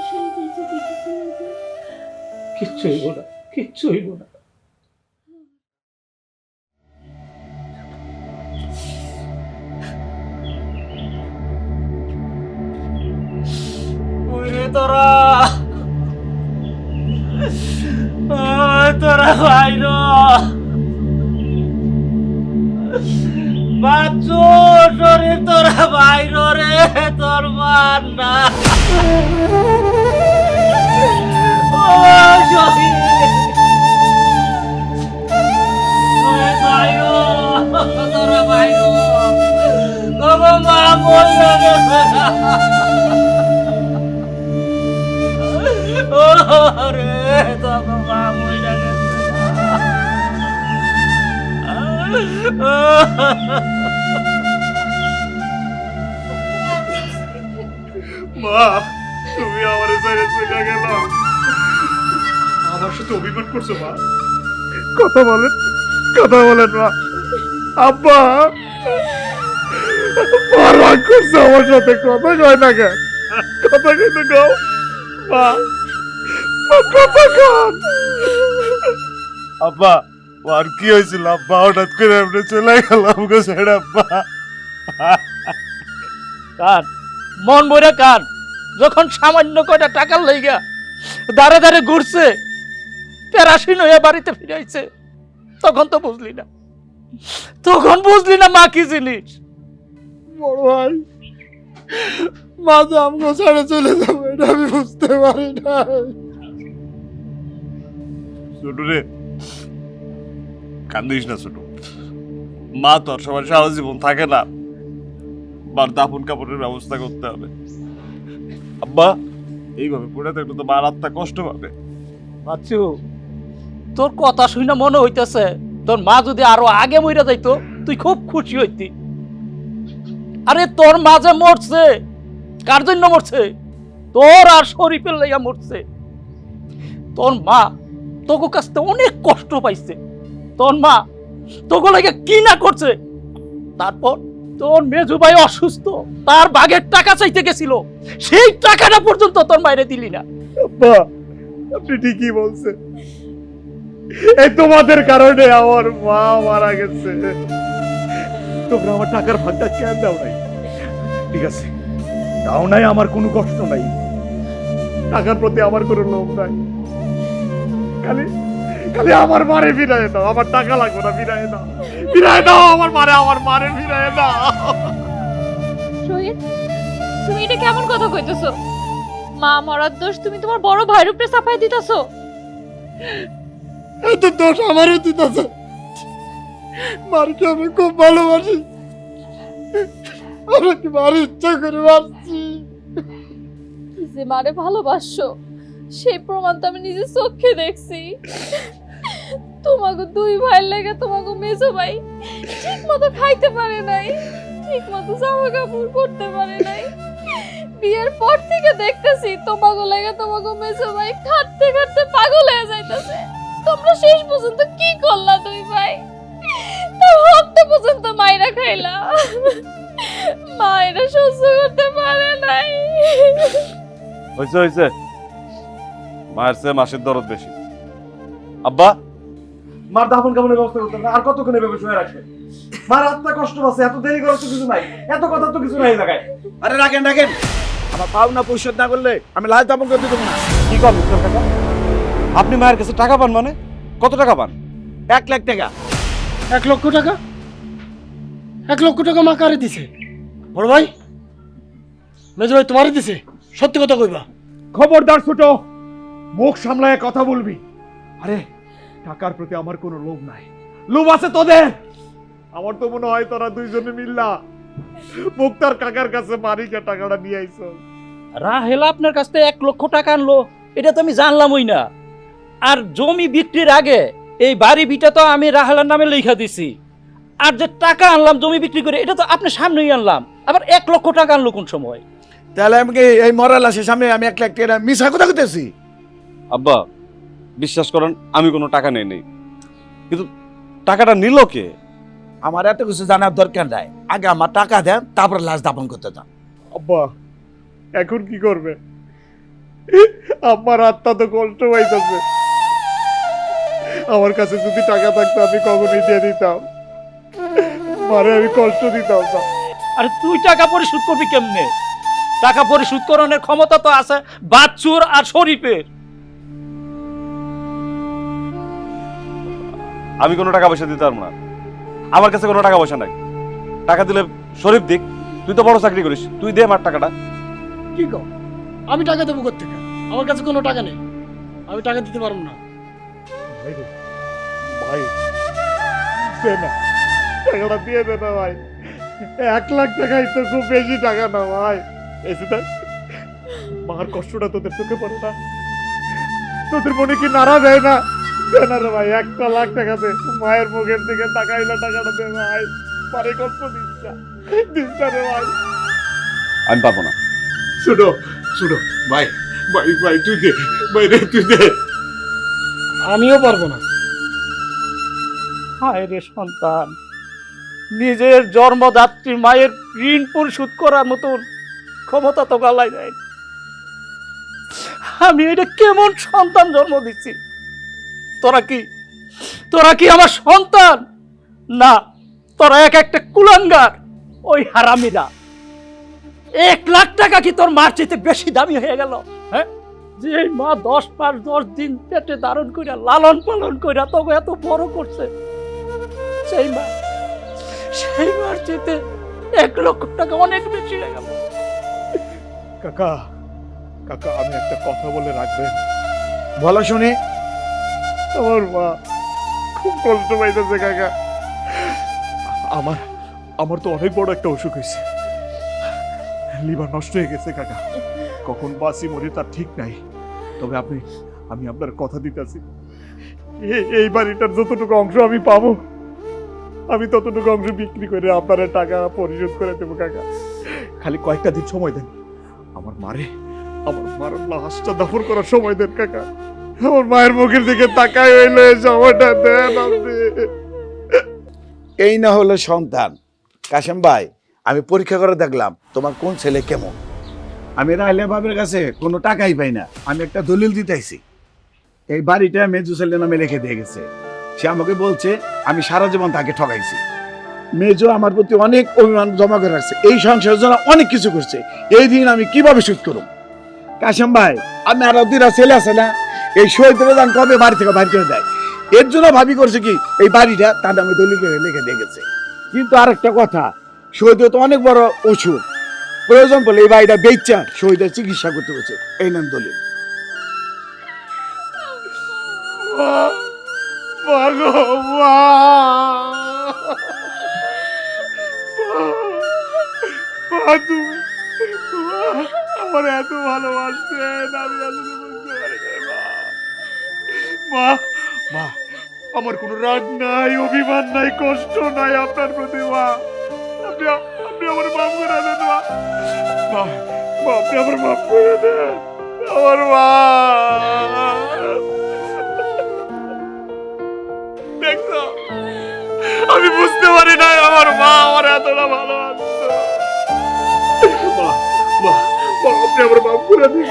S2: শহীদের যদি কিছু হয়ে যায়,
S1: কিচ্ছু হইব না, কিচ্ছু হইব না। ওরে তোরা, তোরা ভাইর বাচ্চু শরীর, তোরা ভাইর রে, তোর মান না। ও শহীদ, ওরে ভাইর, তোরা ভাইর, তোর মা মরে গেছে। ওরে তোর মা মরে গেছে।
S9: মা, তুমি আমার ছেড়ে চলে গেল, আমার সাথে অভিমান করছো মা? কথা বলেন, কথা বলেন মা। আব্বা রাগ করছে আমার সাথে, কথা কয় না কেন? কথা কিন্তু গাও মা, কথা কন। আব্বা, আর কি হয়েছিল আব্বা? হঠাৎ করে আপনি চলে গেলাম গো ছেড়ে আব্বা।
S1: কান মন বইরা কান, যখন সামান্য কয়টা টাকার লাইগা দাঁড়ে দাঁড়ে ঘুরছে, প্যারাসিন হয়ে বাড়িতে ফিরাইছে, তখন তো বুঝলি না, তখন বুঝলি না মা কি জিনিস।
S5: বড় ভাই, মা যে আমাকে ছেড়ে চলে যাবে এটা আমি বুঝতে পারি না।
S4: ছোট রে, কান্দিস না ছোট। মা তো আর সবার সারা জীবন থাকে না, মার দাফন কাপড়ের ব্যবস্থা করতে হবে। আব্বা এইভাবে পড়ে থাকলে তো মার আত্মা কষ্ট পাবে।
S1: বাচ্চু, তোর কথা শুনে মনে হইতেছে তোর মা যদি আরো আগে মইরা যাইতো তুই খুব খুশি হইতি। আরে তোর মা যে মরছে, কার জন্য মরছে? তোর আর শরীফের লাইগা মরছে। তোর মা তোকে কাছ থেকে অনেক কষ্ট পাইছে, তোর মা তোকে লাগে কি না করছে। তারপর তোর মেজু ভাই অসুস্থ, তার বাগের টাকা চাইতে গেছিল, সেই টাকাটা পর্যন্ত তোর মায়েরে দিলি না।
S9: আব্বা, আপনি ঠিকই বলছেন, এই তোমাদের কারণে আমার মা মারা গেছে। তোমরা আমার টাকার ভাগটা কেন দাও নাই? ঠিক আছে, দাও নাই, আমার কোনো কষ্ট নাই, টাকার প্রতি আমার কোনো লোভ নাই। খালি খালি আমার মারে ফিরাই দাও, আমার টাকা লাগবে না, ফিরাই দাও, ফিরাই দাও আমার মারে ফিরাই দাও।
S10: শহীদ, তুমি এটা কেমন কথা কইতেছো? মা মরার দোষ তুমি তোমার বড় ভাইয়ের উপরে চাপাই দিতেছো।
S5: এত দোষ আমারও দিতেছে। মারকে আমি খুব ভালোবাসি, আমি কি মার ইচ্ছা করে মারছি।
S10: যে মারে ভালোবাসো সেই প্রমাণ তো আমি নিজের চোখে দেখছি। তোমাকে দুই ভাই লেগে তোমাকে মেজো ভাই ঠিক মতো খাইতে পারে নাই, ঠিক মতো জামা কাপড় পরতে পারে নাই। বিয়ের পর থেকে দেখতেছি তোমাকে লেগে তোমাকে মেজো ভাই খাটতে খাটতে পাগল হয়ে যাইতেছে। তোমরা শেষ পর্যন্ত কি করলা দুই ভাই? তার রক্ত পর্যন্ত মাইরা খাইলা, মায়েরা সহ্য করতে পারে নাই।
S4: হয়েছে হয়েছে, মায়ের চেয়ে মাসের দরদ বেশি। আব্বা, মার দাফন কাপড়ের ব্যবস্থা করতে হবে, আর কতক্ষণ এভাবে শুয়ে রাখবে? মার আত্মা কষ্ট পাচ্ছে, এত দেরি করার তো কিছু নাই, এত কথা তো কিছু নাই জায়গায়।
S11: আরে রাখেন রাখেন, আমার পাওনা পরিশোধ না করলে আমি লাশ দাপন করতে দেবো না।
S4: কি করবেন কাকা? আপনি মায়ের কাছে টাকা পান মানে? কত টাকা পান?
S11: 1 লাখ টাকা।
S5: 1 লক্ষ টাকা? 1 লক্ষ টাকা মা কারে দিছে? বড় ভাই, মেজো ভাই তোমারই দিছে? সত্যি কথা কইবা।
S9: খবরদার ছোট, মুখ সামলায় কথা বলবি। আরে টাকার প্রতি আমার কোনো লোভ নাই, লোভ আছে তোদের। আমার তো মনে হয় তোরা দুইজনে মিল্লা মুক্তার কাকার কাছে মারিকে টাকাটা নিয়ে আইছো।
S1: রাহেলা আপনার কাছ থেকে 1 লক্ষ টাকা আনলো, এটা তো আমি জানলামই না। আর জমি বিক্রির আগে এই বাড়ি ভিটা তো আমি রাহেলার নামে লেখা দিছি। আর যে টাকা আনলাম জমি বিক্রি করে, এটা তো আপনার সামনেই আনলাম। আবার 1 লক্ষ টাকা আনলো কোন সময়?
S11: তাহলে আমি কি এই মরা লাশের সামনে আমি 1 লাখ টাকা মিছা কথা কইতেছি?
S4: আব্বা বিশ্বাস করেন, আমি কোনো টাকা নেই নেই, কিন্তু টাকাটা নিল কে?
S11: আমার এত কিছু জানার দরকার নাই, আগে আমার টাকা দেন, তারপর লাশ দাপন করতে যান।
S9: আব্বা এখন কি করবে? আমার আত্মা তো কষ্ট পাইতেছে। আমার কাছে যদি টাকা থাকতো আমি কখনই দিয়ে দিতাম, মারে আমি কষ্ট দিতাম না।
S1: আরে তুই টাকা পরিশোধ করবি কেমনে? টাকা পরিশোধ করানোর ক্ষমতা তো আছে বাচ্চুর আর শরীফের।
S4: আমি কোনো টাকা পয়সা দিতে পারবো না, আমার কাছে কোনো টাকা পয়সা নাই। টাকা দিলে শরীফ দিক, তুই তো বড় চাকরি করিস, তুই দে আমার টাকাটা।
S5: কি কও? আমি টাকা দেবো কোত্থেকে? আমার কাছে কোনো টাকা নেই, আমি টাকা দিতে পারবো না।
S9: ভাই রে, ভাই দে না, টাকাটা দিয়ে দে না ভাই। 1 লাখ টাকাই তো খুব বেশি টাকা না ভাই। এসে দেখ, মার কষ্টটা তোদের চোখে পড়ে না? তোদের মনে কি নাড়া দেয় না? দে না রে ভাই, 1 লাখ টাকা দে, মায়ের মুখের দিকে তাকাইলে টাকাটা দে ভাই। মারে কষ্ট দিস না রে ভাই।
S4: আমি পারবো না।
S11: শুনো শুনো ভাই, ভাই ভাই তুই দে, ভাই রে তুই দে।
S5: আমিও পারবো না।
S1: হায় রে সন্তান, নিজের জন্মদাত্রী মায়ের ঋণ পরিশোধ করার মতন ক্ষমতা তো গালায় নাই। আমি এটা কেমন সন্তান জন্ম দিচ্ছি? তোরা কি আমার সন্তান না? তোরা এক একটা কুলাঙ্গার। ওই হারামিরা 1 লাখ টাকা কি তোর মার চেয়ে বেশি দামি হয়ে গেল? হ্যাঁ, যে মা 10 মাস 10 দিন পেটে ধারণ কইরা লালন পালন কইরা তোকে এত বড় করছে, সেই মার চেয়ে 1 লক্ষ টাকা অনেক বেশি হয়ে গেল।
S9: কাকা কাকা আমি একটা কথা বলে রাখবেন।
S11: বলো শুনি।
S9: আমার মা খুব কষ্ট পাইতেছে কাকা। আমার আমার তো অনেক বড় একটা অসুখ হয়েছে, লিভার নষ্ট হয়ে গেছে কাকা। কখন বাঁচি মরি তার ঠিক নাই। তবে আমি আপনার কথা দিতেছি, এই বাড়িটার যতটুকু অংশ আমি পাবো, আমি ততটুকু অংশ বিক্রি করে আপনার টাকা পরিশোধ করে দেবো কাকা। খালি কয়েকটা দিন সময় দেন, আমার মার লাশটা দাফন করার সময় দেন কাকা। আমার মায়ের মুখের দিকে তাকাই হইলে সময়টা দেন আপনি।
S11: এই না হলো সন্তান। কাশেম ভাই, আমি পরীক্ষা করে দেখলাম তোমার কোন ছেলে কেমন। আমি রাহিলা বাবের কাছে কোনো টাকাই পাই না, আমি একটা দলিল দিতেছি। এই বাড়িটা মেজু ছেলে নামে লিখে দিয়ে গেছে। সে আমাকে বলছে আমি সারা জীবন তাকে ঠকাইছি। মেজো আমার প্রতি অনেক অভিমান জমা করে রাখছে, এই সংসারের জন্য অনেক কিছু করছে। এই দিন আমি কিভাবে শোধ করব? কাশেম ভাই, আমি আরো 2টা ছেলে আছে না, এই শহীদের দান কবে বাড়ি থেকে বাইর করে দেয়, এর জন্য ভাবি করছে কি এই বাড়িটা তার নামে দলিল করে লিখে দিয়ে গেছে। কিন্তু আরেকটা কথা, শহীদ তো অনেক বড় অসুখ, প্রয়োজন বলে এই বাড়িটা বেচা শহীদের চিকিৎসা করতে হচ্ছে, এই নাম দলিল।
S9: আমার এত ভালোবাসতেন, আমি আসলে বুঝতে পারি নাই মা। মা, আমার কোনো রাগ নাই, অভিমান নাই, কষ্ট নাই আপনার প্রতি মা। আপনি আমার মাফ করে দেন মা। আপনি আমার মাফ করে দেন আমার মা। দেখছো, আমি বুঝতে পারি নাই আমার মা আমার এতটা ভালোবাসতো। মা, আপনি আমার মাফ করে দিন।